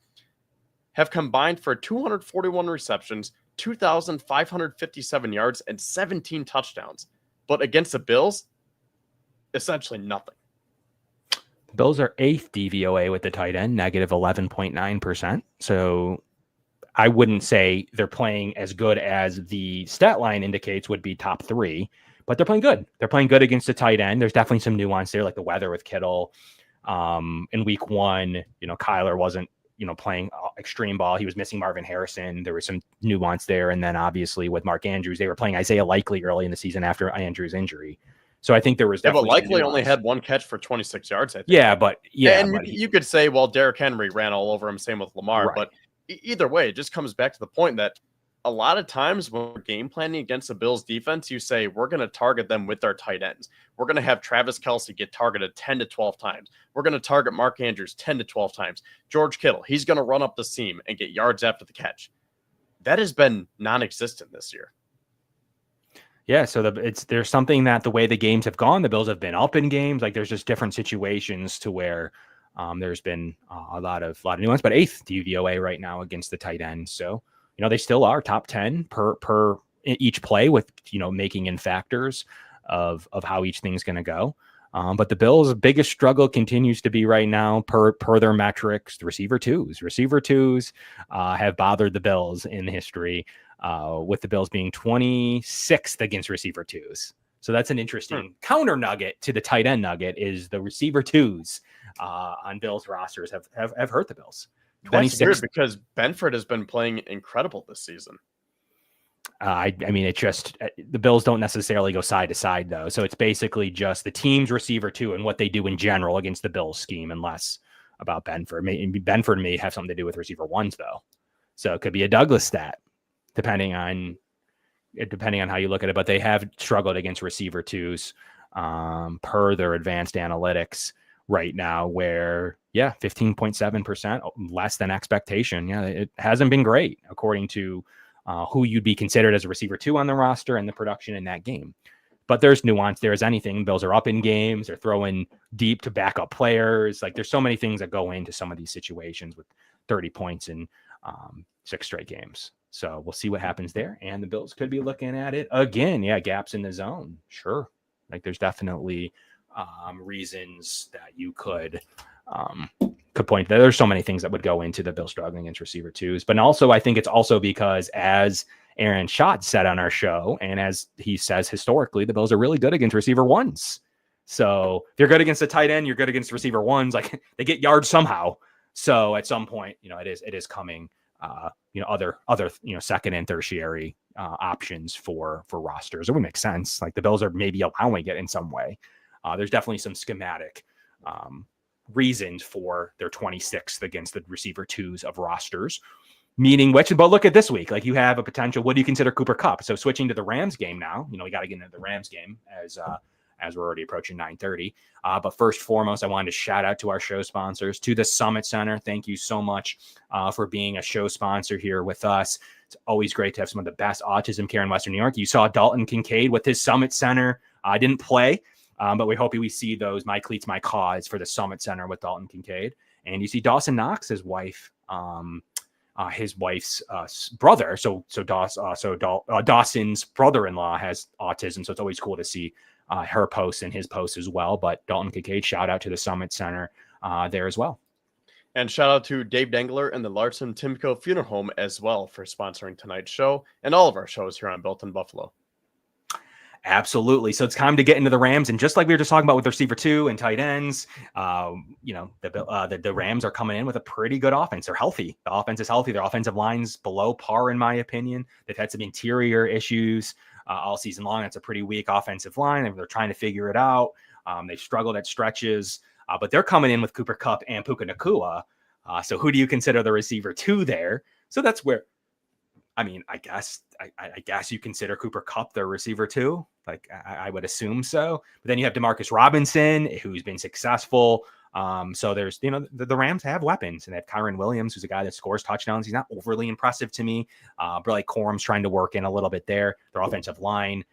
have combined for 241 receptions, 2,557 yards, and 17 touchdowns. But against the Bills, essentially nothing. The Bills are 8th DVOA with the tight end, negative 11.9%. So I wouldn't say they're playing as good as the stat line indicates would be top 3, but they're playing good. They're playing good against the tight end. There's definitely some nuance there, like the weather with Kittle. In week 1, you know, Kyler wasn't, you know, playing extreme ball. He was missing Marvin Harrison. There was some nuance there. And then obviously with Mark Andrews, they were playing Isaiah Likely early in the season after Andrews' injury. So I think there was definitely. But Likely only had 1 catch for 26 yards, I think. Yeah, but you could say, well, Derrick Henry ran all over him. Same with Lamar. Right. But either way, it just comes back to the point that a lot of times when we're game planning against the Bills defense, you say, we're going to target them with our tight ends. We're going to have Travis Kelce get targeted 10 to 12 times. We're going to target Mark Andrews 10 to 12 times. George Kittle, he's going to run up the seam and get yards after the catch. That has been non-existent this year. Yeah, so there's something that the way the games have gone, the Bills have been up in games. Like, there's just different situations to where there's been a lot of nuance. But 8th DVOA right now against the tight end. So, you know, they still are top 10 per each play, with, you know, making in factors of how each thing's going to go. But the Bills' biggest struggle continues to be right now, per their metrics, the receiver twos. Receiver twos have bothered the Bills in history, with the Bills being 26th against receiver twos. So that's an interesting counter nugget to the tight end nugget, is the receiver twos on Bills rosters have hurt the Bills. 26th. That's weird, because Benford has been playing incredible this season. I mean, it just, the Bills don't necessarily go side to side, though. So it's basically just the team's receiver two and what they do in general against the Bills scheme, and less about Benford. Benford may have something to do with receiver ones, though. So it could be a Douglas stat, depending on how you look at it. But they have struggled against receiver twos per their advanced analytics right now, where 15.7% less than expectation. Yeah, it hasn't been great according to who you'd be considered as a receiver two on the roster and the production in that game. But there's nuance there as anything. Bills are up in games. They're throwing deep to back up players. Like, there's so many things that go into some of these situations with 30 points in 6 straight games. So we'll see what happens there. And the Bills could be looking at it again. Yeah, gaps in the zone. Sure. Like, there's definitely reasons that you could point. There's so many things that would go into the Bills struggling against receiver twos. But also, I think it's also because, as Aaron Schott said on our show, and as he says historically, the Bills are really good against receiver ones. So if you're good against the tight end, you're good against receiver ones. Like, they get yards somehow. So at some point, it is coming. Other second and tertiary options for rosters. It would make sense. Like, the Bills are maybe allowing it in some way. There's definitely some schematic reasons for their 26th against the receiver twos of rosters. Meaning which, but look at this week. Like, you have a potential. What do you consider Cooper Kupp? So switching to the Rams game now. We got to get into the Rams game as we're already approaching 9:30. But first and foremost, I wanted to shout out to our show sponsors, to the Summit Center. Thank you so much for being a show sponsor here with us. It's always great to have some of the best autism care in Western New York. You saw Dalton Kincaid with his Summit Center. I didn't play, but we hope we see those My Cleats, My Cause for the Summit Center with Dalton Kincaid. And you see Dawson Knox, his wife, his wife's brother. So Dawson's brother-in-law has autism. So it's always cool to see her posts and his posts as well. But Dalton Kincaid, shout out to the Summit Center there as well. And shout out to Dave Dengler and the Larson-Timko Funeral Home as well for sponsoring tonight's show and all of our shows here on Built in Buffalo. Absolutely. So it's time to get into the Rams. And just like we were just talking about with receiver two and tight ends, the Rams are coming in with a pretty good offense. They're healthy. The offense is healthy. Their offensive line's below par, in my opinion. They've had some interior issues all season long. It's a pretty weak offensive line. They're trying to figure it out. They've struggled at stretches, but they're coming in with Cooper Kupp and Puka Nacua. So who do you consider the receiver two there? So that's where, I guess you consider Cooper Kupp their receiver too. Like, I would assume so. But then you have Demarcus Robinson, who's been successful. So there's, the Rams have weapons, and they have Kyron Williams, who's a guy that scores touchdowns. He's not overly impressive to me. Blake Corum's trying to work in a little bit there. Their offensive line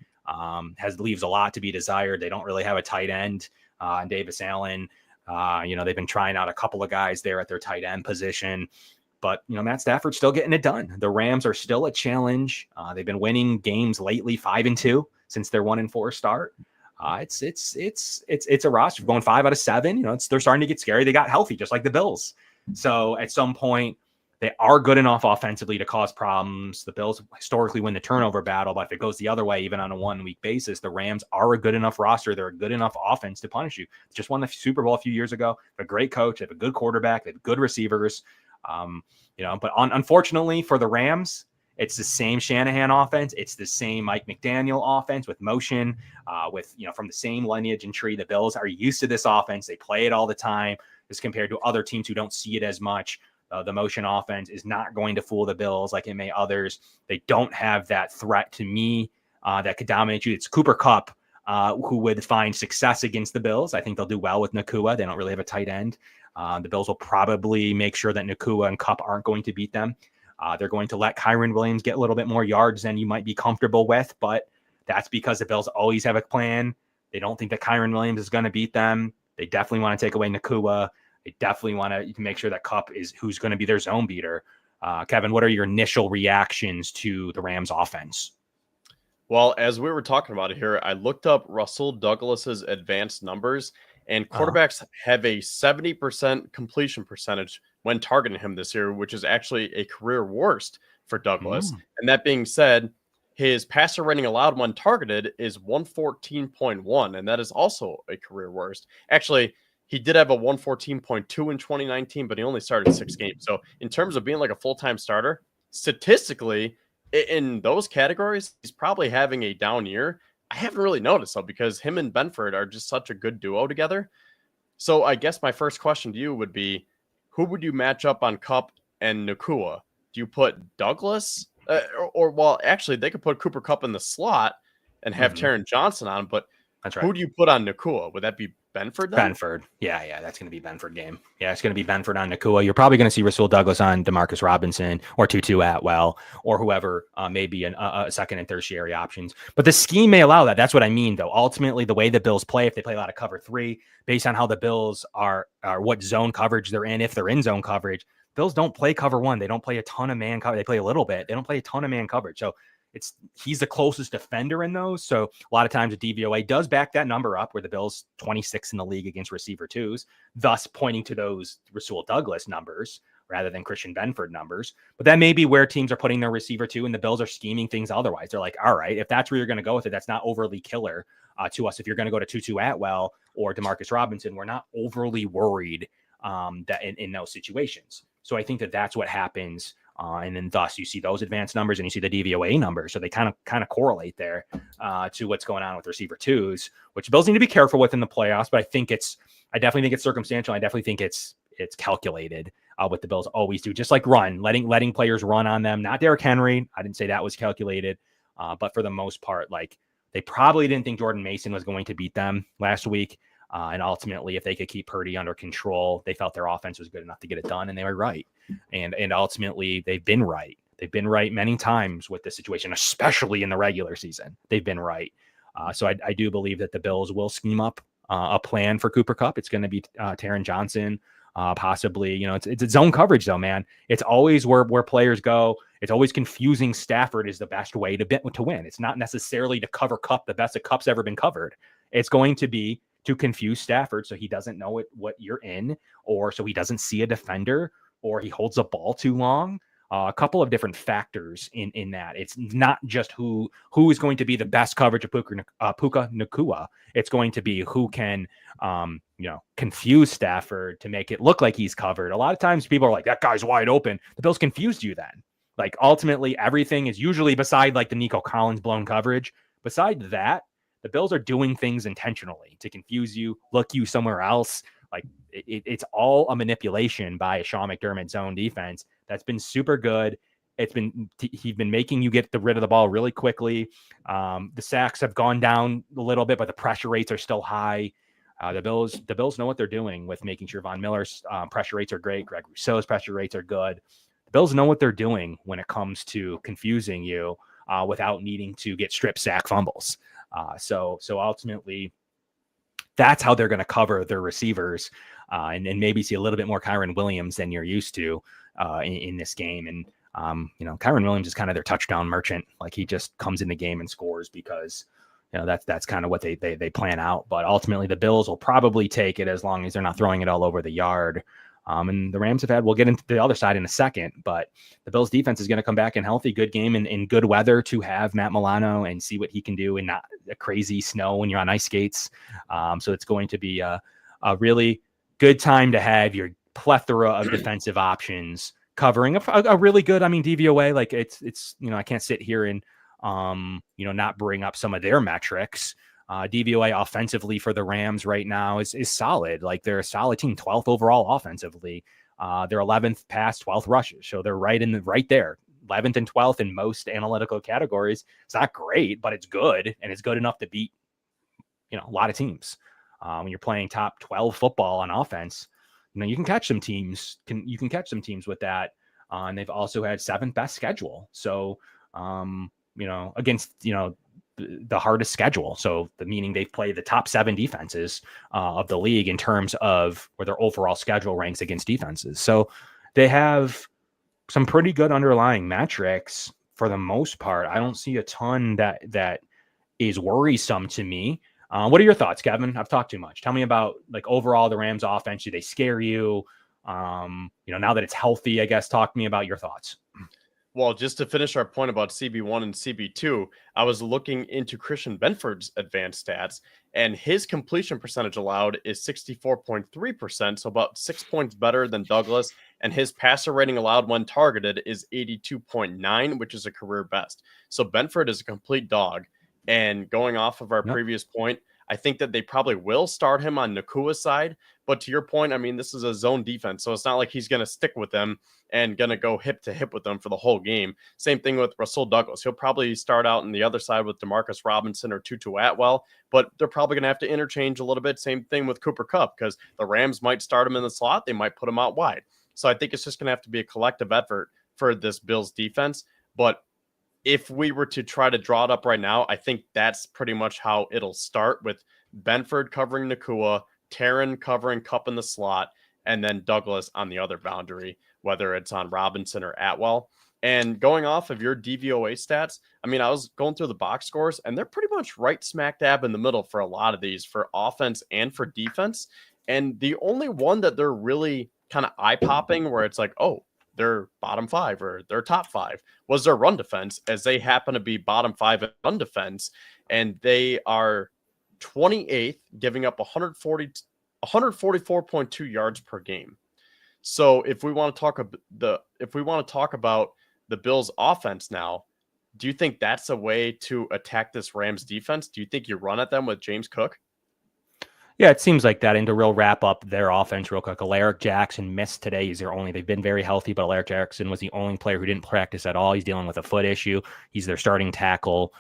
leaves a lot to be desired. They don't really have a tight end. And Davis Allen, they've been trying out a couple of guys there at their tight end position. But, Matt Stafford's still getting it done. The Rams are still a challenge. They've been winning games lately, 5-2 since their 1-4 start. It's a roster going 5 out of 7. They're starting to get scary. They got healthy, just like the Bills. So at some point, they are good enough offensively to cause problems. The Bills historically win the turnover battle, but if it goes the other way, even on a 1-week basis, the Rams are a good enough roster. They're a good enough offense to punish you. Just won the Super Bowl a few years ago. They're a great coach. They have a good quarterback. They have good receivers. But unfortunately for the Rams, it's the same Shanahan offense. It's the same Mike McDaniel offense with motion, from the same lineage and tree. The Bills are used to this offense. They play it all the time. As compared to other teams who don't see it as much, the motion offense is not going to fool the Bills like it may others. They don't have that threat to me that could dominate you. It's Cooper Kupp who would find success against the Bills. I think they'll do well with Nacua. They don't really have a tight end. The Bills will probably make sure that Nacua and Kupp aren't going to beat them. They're going to let Kyron Williams get a little bit more yards than you might be comfortable with, but that's because the Bills always have a plan. They don't think that Kyron Williams is going to beat them. They definitely want to take away Nacua. They definitely want to make sure that Kupp is who's going to be their zone beater. Kevin, what are your initial reactions to the Rams offense? Well, as we were talking about it here, I looked up Russell Douglas's advanced numbers, and quarterbacks have a 70% completion percentage when targeting him this year, which is actually a career worst for Douglas. And that being said, his passer rating allowed when targeted is 114.1, and that is also a career worst. Actually, he did have a 114.2 in 2019, but he only started 6 games. So in terms of being like a full-time starter, statistically, in those categories, he's probably having a down year. I haven't really noticed, though, because him and Benford are just such a good duo together. So I guess my first question to you would be, who would you match up on Kupp and Nacua? Do you put Douglas? Actually, they could put Cooper Kupp in the slot and have Taron Johnson on, but That's right. Who do you put on Nacua? Would that be Benford then? Benford. Yeah, that's going to be Benford game. Yeah, it's going to be Benford on Nakua. You're probably going to see Rasul Douglas on DeMarcus Robinson or Tutu Atwell or whoever may be a second and tertiary options. But the scheme may allow that. That's what I mean, though. Ultimately, the way the Bills play, if they play a lot of cover 3, based on how the Bills are what zone coverage they're in, if they're in zone coverage, Bills don't play cover 1. They don't play a ton of man coverage. They play a little bit. They don't play a ton of man coverage. So he's the closest defender in those. So a lot of times the DVOA does back that number up, where the Bills 26 in the league against receiver 2s, thus pointing to those Rasul Douglas numbers rather than Christian Benford numbers. But that may be where teams are putting their receiver 2 and the Bills are scheming things otherwise. They're like, all right, if that's where you're going to go with it, that's not overly killer to us. If you're going to go to Tutu Atwell or DeMarcus Robinson, we're not overly worried that in those situations. So I think that's what happens. And then thus you see those advanced numbers and you see the DVOA numbers. So they kind of correlate there to what's going on with receiver 2s, which Bills need to be careful with in the playoffs. But I definitely think it's circumstantial. I definitely think it's calculated what the Bills always do, just like letting players run on them. Not Derrick Henry. I didn't say that was calculated. But for the most part, like, they probably didn't think Jordan Mason was going to beat them last week. And ultimately, if they could keep Purdy under control, they felt their offense was good enough to get it done, and they were right. And ultimately, they've been right. They've been right many times with this situation, especially in the regular season. They've been right. So I do believe that the Bills will scheme up a plan for Cooper Kupp. It's going to be Taron Johnson, possibly. It's zone coverage, though, man. It's always where players go. It's always confusing Stafford is the best way to win. It's not necessarily to cover Kupp the best that Kupp's ever been covered. It's going to be to confuse Stafford so he doesn't know what you're in, or so he doesn't see a defender, or he holds a ball too long. A couple of different factors in that. It's not just who is going to be the best coverage of Puka Nacua. It's going to be who can confuse Stafford to make it look like he's covered. A lot of times people are like, that guy's wide open. The Bills confused you then. Like, ultimately, everything is usually, beside like the Nico Collins blown coverage, beside that, the Bills are doing things intentionally to confuse you, look you somewhere else. Like, it's all a manipulation by a Sean McDermott zone defense that's been super good. He's been making you get rid of the ball really quickly. The sacks have gone down a little bit, but the pressure rates are still high. The Bills know what they're doing with making sure Von Miller's pressure rates are great. Greg Rousseau's pressure rates are good. The Bills know what they're doing when it comes to confusing you without needing to get strip sack fumbles. So ultimately, that's how they're going to cover their receivers and maybe see a little bit more Kyren Williams than you're used to in this game. And, Kyren Williams is kind of their touchdown merchant. Like, he just comes in the game and scores because, that's kind of what they plan out. But ultimately, the Bills will probably take it as long as they're not throwing it all over the yard. And the Rams we'll get into the other side in a second, but the Bills defense is going to come back in healthy, good game in good weather to have Matt Milano and see what he can do in not a crazy snow when you're on ice skates. So it's going to be a really good time to have your plethora of defensive options covering a really good, DVOA. Like, it's I can't sit here and, not bring up some of their metrics. DVOA offensively for the Rams right now is solid. Like, they're a solid team, 12th overall offensively. They're 11th pass, 12th rushes. So they're right there, 11th and 12th in most analytical categories. It's not great, but it's good. And it's good enough to beat, a lot of teams. When you're playing top 12 football on offense, you can catch some teams. You can catch some teams with that. And they've also had 7th best schedule. So, against, the hardest schedule. So meaning they've played the top 7 defenses of the league in terms of where their overall schedule ranks against defenses. So they have some pretty good underlying metrics for the most part. I don't see a ton that is worrisome to me. What are your thoughts, Kevin? I've talked too much. Tell me about, like, overall the Rams offense. Do they scare you? Now that it's healthy, I guess, talk to me about your thoughts. Well, just to finish our point about CB1 and CB2, I was looking into Christian Benford's advanced stats, and his completion percentage allowed is 64.3%, so about 6 points better than Douglas, and his passer rating allowed when targeted is 82.9, which is a career best. So Benford is a complete dog, and going off of our previous point, I think that they probably will start him on Nakua's side, But to your point, I mean, this is a zone defense, so it's not like he's going to stick with them and going to go hip to hip with them for the whole game. Same thing with Rasul Douglas. He'll probably start out on the other side with Demarcus Robinson or Tutu Atwell, but they're probably going to have to interchange a little bit. Same thing with Cooper Kupp, because the Rams might start him in the slot. They might put him out wide. So I think it's just going to have to be a collective effort for this Bills defense. But if we were to try to draw it up right now, I think that's pretty much how it'll start, with Benford covering Nakua, Taryn covering Kupp in the slot, and then Douglas on the other boundary, whether it's on Robinson or Atwell. And going off of your DVOA stats, I mean, I was going through the box scores, and they're pretty much right smack dab in the middle for a lot of these, for offense and for defense. And the only one that they're really kind of eye-popping, where it's like, oh, they're bottom 5 or they're top 5, was their run defense, as they happen to be bottom 5 in run defense, and they are 28th, giving up 144.2 yards per game. So if we want to talk about the Bills offense now, do you think that's a way to attack this Rams defense? Do you think you run at them with James Cook? Yeah, it seems like that. And to real wrap up their offense real quick, Alaric Jackson missed today. They've been very healthy, but Alaric Jackson was the only player who didn't practice at all. He's dealing with a foot issue. He's their starting tackle.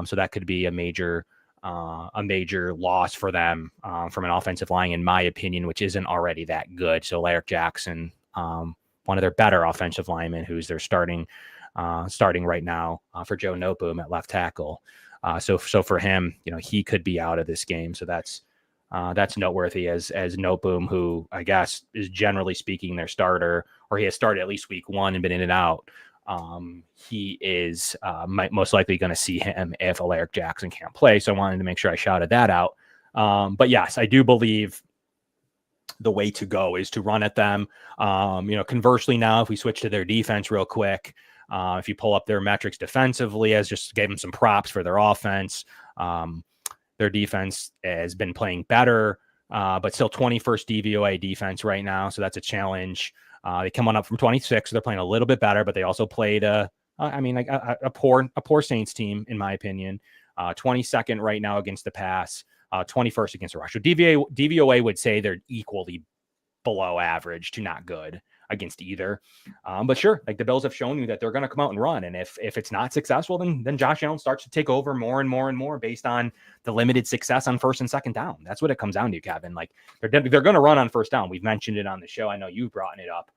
So that could be a major loss for them from an offensive line, in my opinion, which isn't already that good. So Alaric Jackson, one of their better offensive linemen, who's their starting right now for Joe Noteboom at left tackle. So for him, he could be out of this game. So that's noteworthy, as Noteboom, who I guess is generally speaking their starter, or he has started at least week 1 and been in and out. He is most likely going to see him if Alaric Jackson can't play. So I wanted to make sure I shouted that out. But yes, I do believe the way to go is to run at them. Conversely, now if we switch to their defense real quick, if you pull up their metrics defensively, as just gave them some props for their offense, their defense has been playing better, but still 21st DVOA defense right now. So that's a challenge. They come on up from 26. So they're playing a little bit better, but they also played a poor Saints team, in my opinion. 22nd right now against the pass, 21st against the rush. So DVOA would say they're equally below average to not good against either. But sure, like the Bills have shown you that they're going to come out and run. And if it's not successful, then Josh Allen starts to take over more and more and more based on the limited success on first and second down. That's what it comes down to, Kevin. Like they're going to run on first down. We've mentioned it on the show. I know you've brought it up.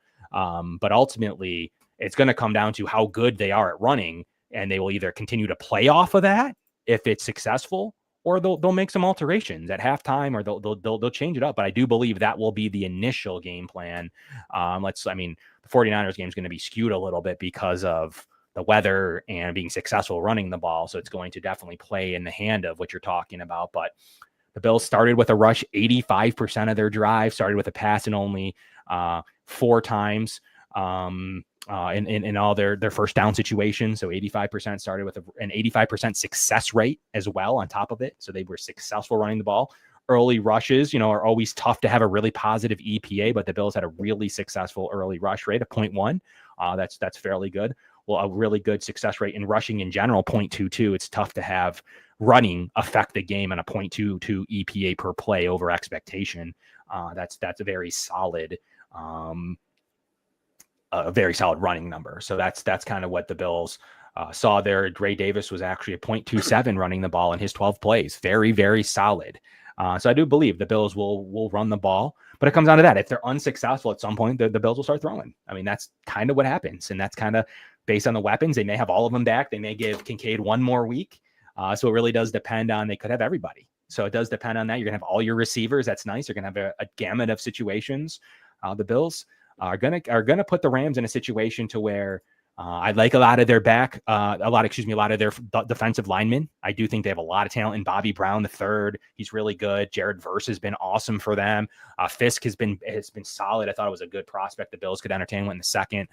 But ultimately it's going to come down to how good they are at running, and they will either continue to play off of that if it's successful, or they'll make some alterations at halftime, or they'll change it up. But I do believe that will be the initial game plan. The 49ers game is going to be skewed a little bit because of the weather and being successful running the ball. So it's going to definitely play in the hand of what you're talking about. But the Bills started with a rush 85% of their drive, started with a pass in only 4 times in all their first down situations. So 85% started with an 85% success rate as well on top of it. So they were successful running the ball. Early rushes, are always tough to have a really positive EPA, but the Bills had a really successful early rush rate of 0.1. That's fairly good. Well, a really good success rate in rushing in general, 0.22. It's tough to have running affect the game on a 0.22 EPA per play over expectation. That's a very solid running number. So that's kind of what the Bills saw there. Dre Davis was actually a 0.27 running the ball in his 12 plays. Very, very solid. So I do believe the Bills will run the ball, but it comes down to that. If they're unsuccessful at some point, the Bills will start throwing. I mean, that's kind of what happens. And that's kind of based on the weapons. They may have all of them back. They may give Kincaid 1 more week. So it really does depend on, they could have everybody. So it does depend on that. You're going to have all your receivers. That's nice. You're going to have a gamut of situations. The Bills are going to put the Rams in a situation to where I like a lot of their defensive linemen. I do think they have a lot of talent in Bobby Brown III. He's really good. Jared Verse has been awesome for them. Fisk has been solid. I thought it was a good prospect the Bills could entertain in the second.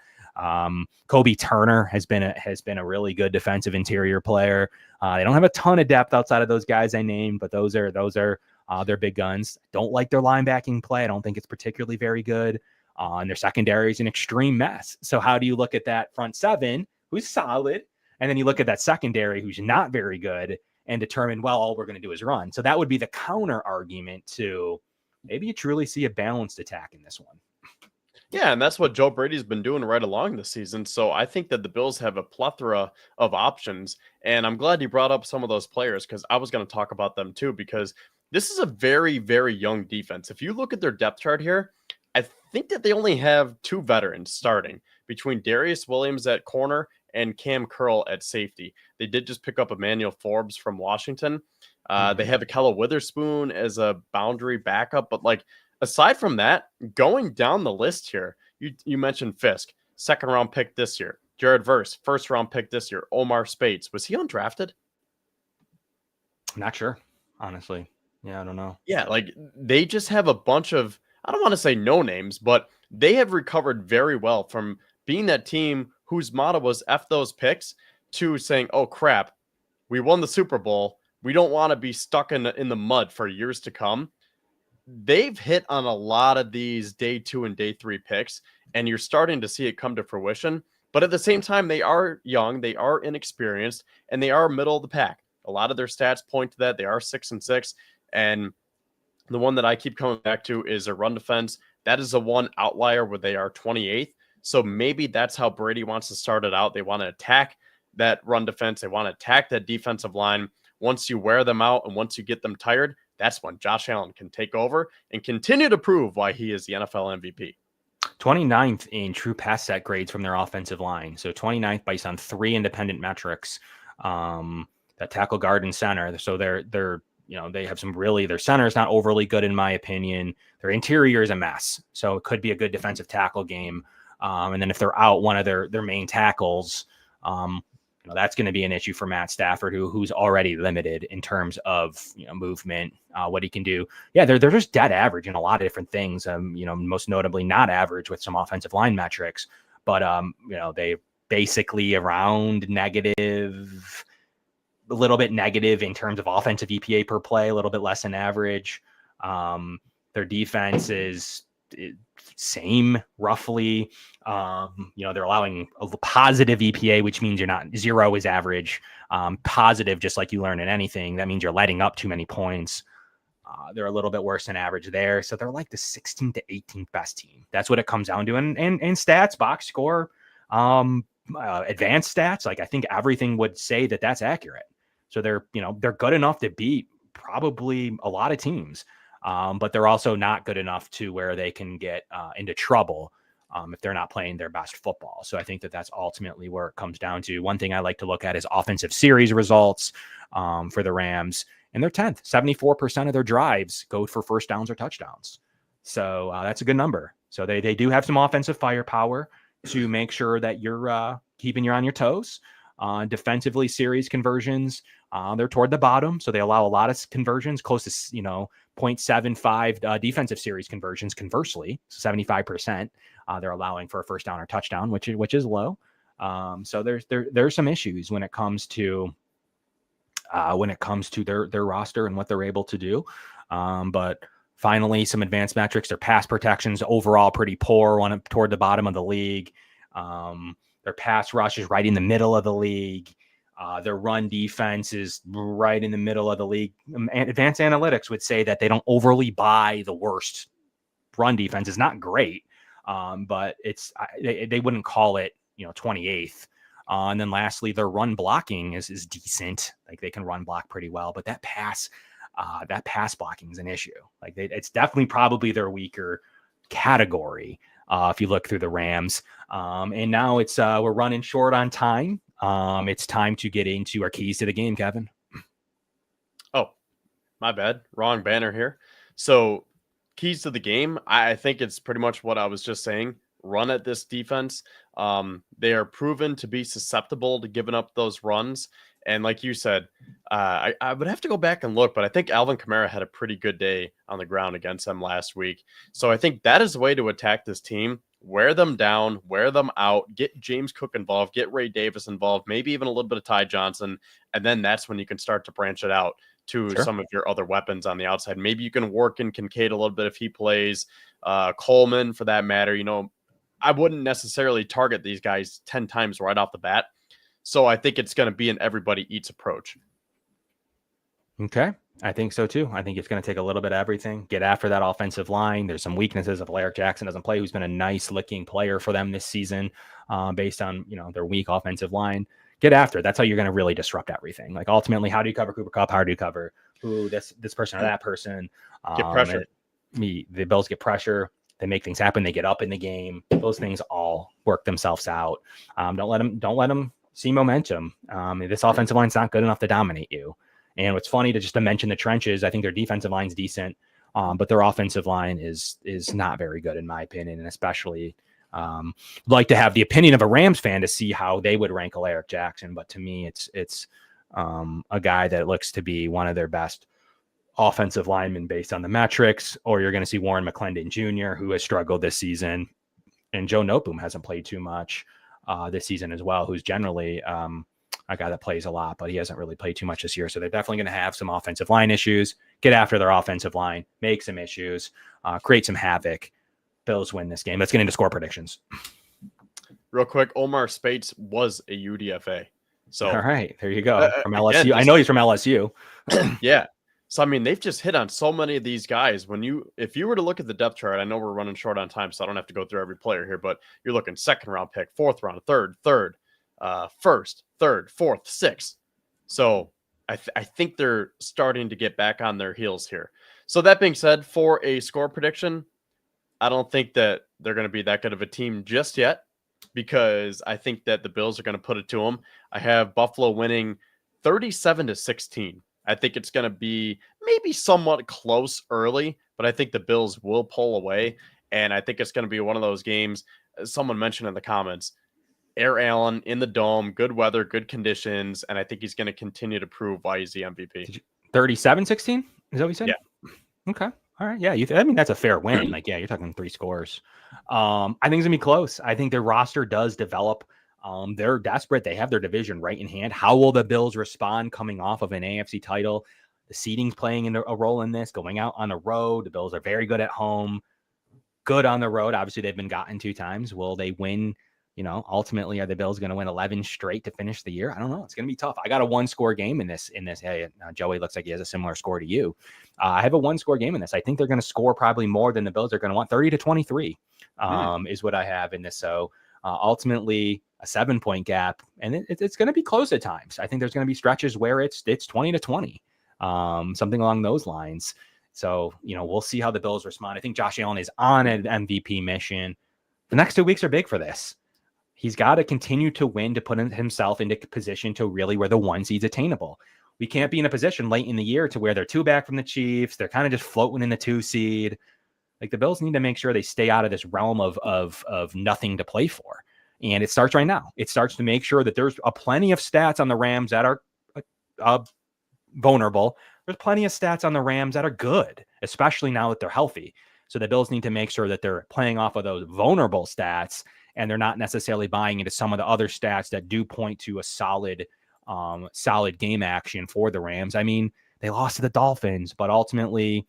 Kobe Turner has been a really good defensive interior player. They don't have a ton of depth outside of those guys I named, but those are their big guns. Don't like their linebacking play. I don't think it's particularly very good. And their secondary is an extreme mess. So how do you look at that front seven, who's solid, and then you look at that secondary, who's not very good, and determine, well, all we're going to do is run? So that would be the counter argument to maybe you truly see a balanced attack in this one. Yeah, and that's what Joe Brady's been doing right along this season. So I think that the Bills have a plethora of options. And I'm glad you brought up some of those players because I was going to talk about them too, because this is a very, very young defense. If you look at their depth chart here, I think that they only have 2 veterans starting between Darius Williams at corner and Cam Curl at safety. They did just pick up Emmanuel Forbes from Washington. They have Akella Witherspoon as a boundary backup, but like, aside from that, going down the list here, you mentioned Fisk, 2nd round pick this year. Jared Verse, 1st round pick this year. Omar Speights, was he undrafted? Not sure, honestly. Yeah, I don't know. Yeah, like they just have a bunch of, I don't want to say no names, but they have recovered very well from being that team whose motto was F those picks to saying, oh crap, we won the Super Bowl. We don't want to be stuck in the mud for years to come. They've hit on a lot of these day 2 and day 3 picks, and you're starting to see it come to fruition. But at the same time, they are young, they are inexperienced, and they are middle of the pack. A lot of their stats point to that. They are 6-6, and the one that I keep coming back to is a run defense. That is the one outlier where they are 28th. So maybe that's how Brady wants to start it out. They want to attack that run defense. They want to attack that defensive line. Once you wear them out and once you get them tired, that's when Josh Allen can take over and continue to prove why he is the NFL MVP. 29th in true pass set grades from their offensive line. So 29th based on 3 independent metrics, that tackle, guard, and center. So they're they have some really, their center is not overly good in my opinion. Their interior is a mess. So it could be a good defensive tackle game. And then if they're out one of their main tackles, that's going to be an issue for Matt Stafford, who's already limited in terms of movement, what he can do. Yeah, they're just dead average in a lot of different things. Most notably not average with some offensive line metrics, but they basically around negative, a little bit negative in terms of offensive EPA per play, a little bit less than average. Their defense is same roughly. They're allowing a positive EPA, which means you're not, 0 is average. Positive, just like you learn in anything, that means you're letting up too many points. They're a little bit worse than average there. So they're like the 16th to 18th best team. That's what it comes down to. And stats, box score, advanced stats, like I think everything would say that that's accurate. So they're good enough to beat probably a lot of teams. But they're also not good enough to where they can get into trouble if they're not playing their best football. So I think that's ultimately where it comes down to. One thing I like to look at is offensive series results for the Rams. And they're 10th. 74% of their drives go for first downs or touchdowns. So that's a good number. So they do have some offensive firepower to make sure that you're keeping you on your toes. Defensively, series conversions, they're toward the bottom. So they allow a lot of conversions, close to 0.75 defensive series conversions. Conversely, 75% they're allowing for a first down or touchdown, which is low. So there's some issues when it comes to their roster and what they're able to do. But finally, some advanced metrics. Their pass protections overall pretty poor, one toward the bottom of the league. Their pass rush is right in the middle of the league. Their run defense is right in the middle of the league. Advanced analytics would say that they don't overly buy the worst run defense. It's not great, but they wouldn't call it 28th. And then lastly, their run blocking is decent. Like they can run block pretty well, but that pass blocking is an issue. Like it's definitely probably their weaker category. If you look through the Rams, and now it's we're running short on time. It's time to get into our keys to the game, Kevin. Oh, my bad. Wrong banner here. So keys to the game, I think it's pretty much what I was just saying. Run at this defense. They are proven to be susceptible to giving up those runs. And like you said, I would have to go back and look, but I think Alvin Kamara had a pretty good day on the ground against them last week. So I think that is the way to attack this team. Wear them down, wear them out, get James Cook involved, get Ray Davis involved, maybe even a little bit of Ty Johnson. And then that's when you can start to branch it out to some of your other weapons on the outside. Maybe you can work in Kincaid a little bit if he plays, Coleman for that matter. I wouldn't necessarily target these guys 10 times right off the bat. So I think it's going to be an everybody eats approach. Okay. I think so too. I think it's going to take a little bit of everything. Get after that offensive line. There's some weaknesses if Alaric Jackson doesn't play, who's been a nice licking player for them this season, based on their weak offensive line. Get after it. That's how you're going to really disrupt everything. Like ultimately, how do you cover Cooper Kupp? How do you cover this person or that person? Get pressure. The Bills get pressure. They make things happen. They get up in the game. Those things all work themselves out. Don't let them see momentum. This offensive line's not good enough to dominate you. And what's funny to mention the trenches, I think their defensive line's decent, but their offensive line is not very good in my opinion, and especially like to have the opinion of a Rams fan to see how they would rank Alaric Jackson. But to me, it's a guy that looks to be one of their best offensive linemen based on the metrics, or you're going to see Warren McClendon Jr., who has struggled this season, and Joe Noteboom hasn't played too much this season as well, who's generally a guy that plays a lot, but he hasn't really played too much this year. So they're definitely going to have some offensive line issues. Get after their offensive line, make some issues, create some havoc. Bills win this game. Let's get into score predictions. Real quick, Omar Spates was a UDFA. So all right, there you go. From LSU. Again, I know he's from LSU. Yeah. So, I mean, they've just hit on so many of these guys. If you were to look at the depth chart, I know we're running short on time, so I don't have to go through every player here, but you're looking second round pick, fourth round, third, first, third, fourth, sixth. So I think they're starting to get back on their heels here. So that being said, for a score prediction, I don't think that they're going to be that good of a team just yet, because I think that the Bills are going to put it to them. I have Buffalo winning 37-16. I think it's going to be maybe somewhat close early, but I think the Bills will pull away. And I think it's going to be one of those games. Someone mentioned in the comments, Air Allen in the dome, good weather, good conditions. And I think he's going to continue to prove why he's the MVP. 37-16? Is that what you said? Yeah. Okay. All right. Yeah. I mean, that's a fair win. Like, yeah, you're talking 3 scores. I think it's going to be close. I think their roster does develop. They're desperate. They have their division right in hand. How will the Bills respond coming off of an AFC title? The seeding's playing a role in this. Going out on the road, the Bills are very good at home, good on the road. Obviously, they've been gotten 2 times. Will they win? Ultimately, are the Bills going to win 11 straight to finish the year? I don't know. It's going to be tough. I got a 1-score game in this. Hey, Joey looks like he has a similar score to you. I have a 1-score game in this. I think they're going to score probably more than the Bills are going to want. 30-23 is what I have in this. So ultimately, a 7-point gap, and it's going to be close at times. I think there's going to be stretches where it's 20-20, something along those lines. So, we'll see how the Bills respond. I think Josh Allen is on an MVP mission. The next 2 weeks are big for this. He's got to continue to win to put himself into position to really where the 1 seed's attainable. We can't be in a position late in the year to where they're 2 back from the Chiefs. They're kind of just floating in the 2 seed. Like, the Bills need to make sure they stay out of this realm of nothing to play for. And it starts right now. It starts to make sure that there's plenty of stats on the Rams that are vulnerable. There's plenty of stats on the Rams that are good, especially now that they're healthy. So the Bills need to make sure that they're playing off of those vulnerable stats, and they're not necessarily buying into some of the other stats that do point to a solid game action for the Rams. I mean, they lost to the Dolphins, but ultimately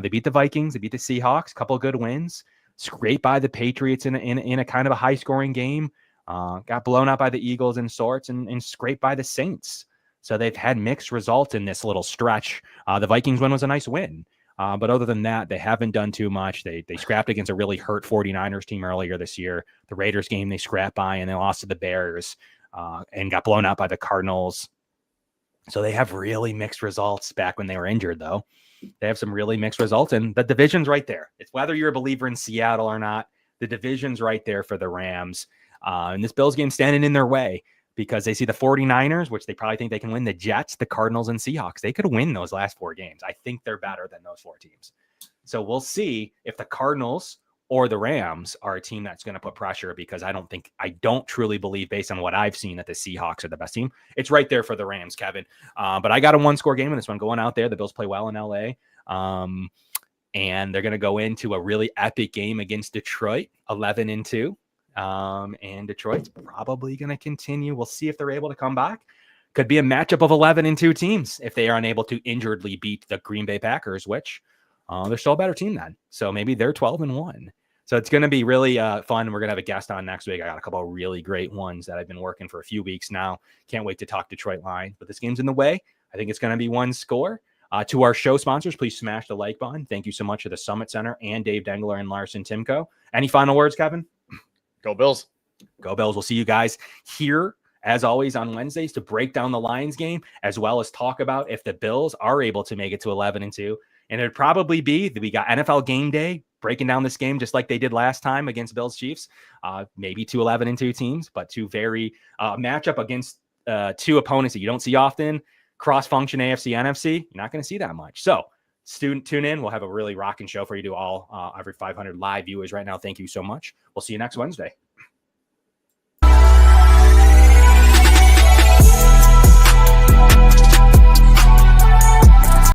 they beat the Vikings, they beat the Seahawks, a couple of good wins, scraped by the Patriots in a kind of a high scoring game, got blown out by the Eagles in sorts, and scraped by the Saints. So they've had mixed results in this little stretch. The Vikings win was a nice win. But other than that, they haven't done too much. They scrapped against a really hurt 49ers team earlier this year. The Raiders game they scrapped by, and they lost to the Bears and got blown out by the Cardinals. So they have really mixed results back when they were injured, though. They have some really mixed results, and the division's right there. It's whether you're a believer in Seattle or not, the division's right there for the Rams. And this Bills game's standing in their way because they see the 49ers, which they probably think they can win, the Jets, the Cardinals, and Seahawks. They could win those last 4 games. I think they're better than those 4 teams. So we'll see if the Cardinals or the Rams are a team that's going to put pressure, because I don't truly believe, based on what I've seen, that the Seahawks are the best team. It's right there for the Rams, Kevin. But I got a 1-score game in this one going out there. The Bills play well in LA. And they're going to go into a really epic game against Detroit, 11-2. And Detroit's probably going to continue. We'll see if they're able to come back. Could be a matchup of 11-2 teams if they are unable to injuredly beat the Green Bay Packers, which they're still a better team then. So maybe they're 12-1. So it's going to be really fun. We're going to have a guest on next week. I got a couple of really great ones that I've been working for a few weeks now. Can't wait to talk Detroit Lions, but this game's in the way. I think it's going to be 1 score. To our show sponsors, please smash the like button. Thank you so much to the Summit Center and Dave Dengler and Larson-Timko. Any final words, Kevin? Go Bills. Go Bills. We'll see you guys here, as always, on Wednesdays to break down the Lions game, as well as talk about if the Bills are able to make it to 11-2. And it'd probably be that we got NFL game day breaking down this game just like they did last time against Bills Chiefs. Maybe 2 11-2 teams, but two very matchup against two opponents that you don't see often. Cross-function AFC, NFC, you're not going to see that much. So tune in. We'll have a really rocking show for you to all every 500 live viewers right now. Thank you so much. We'll see you next Wednesday.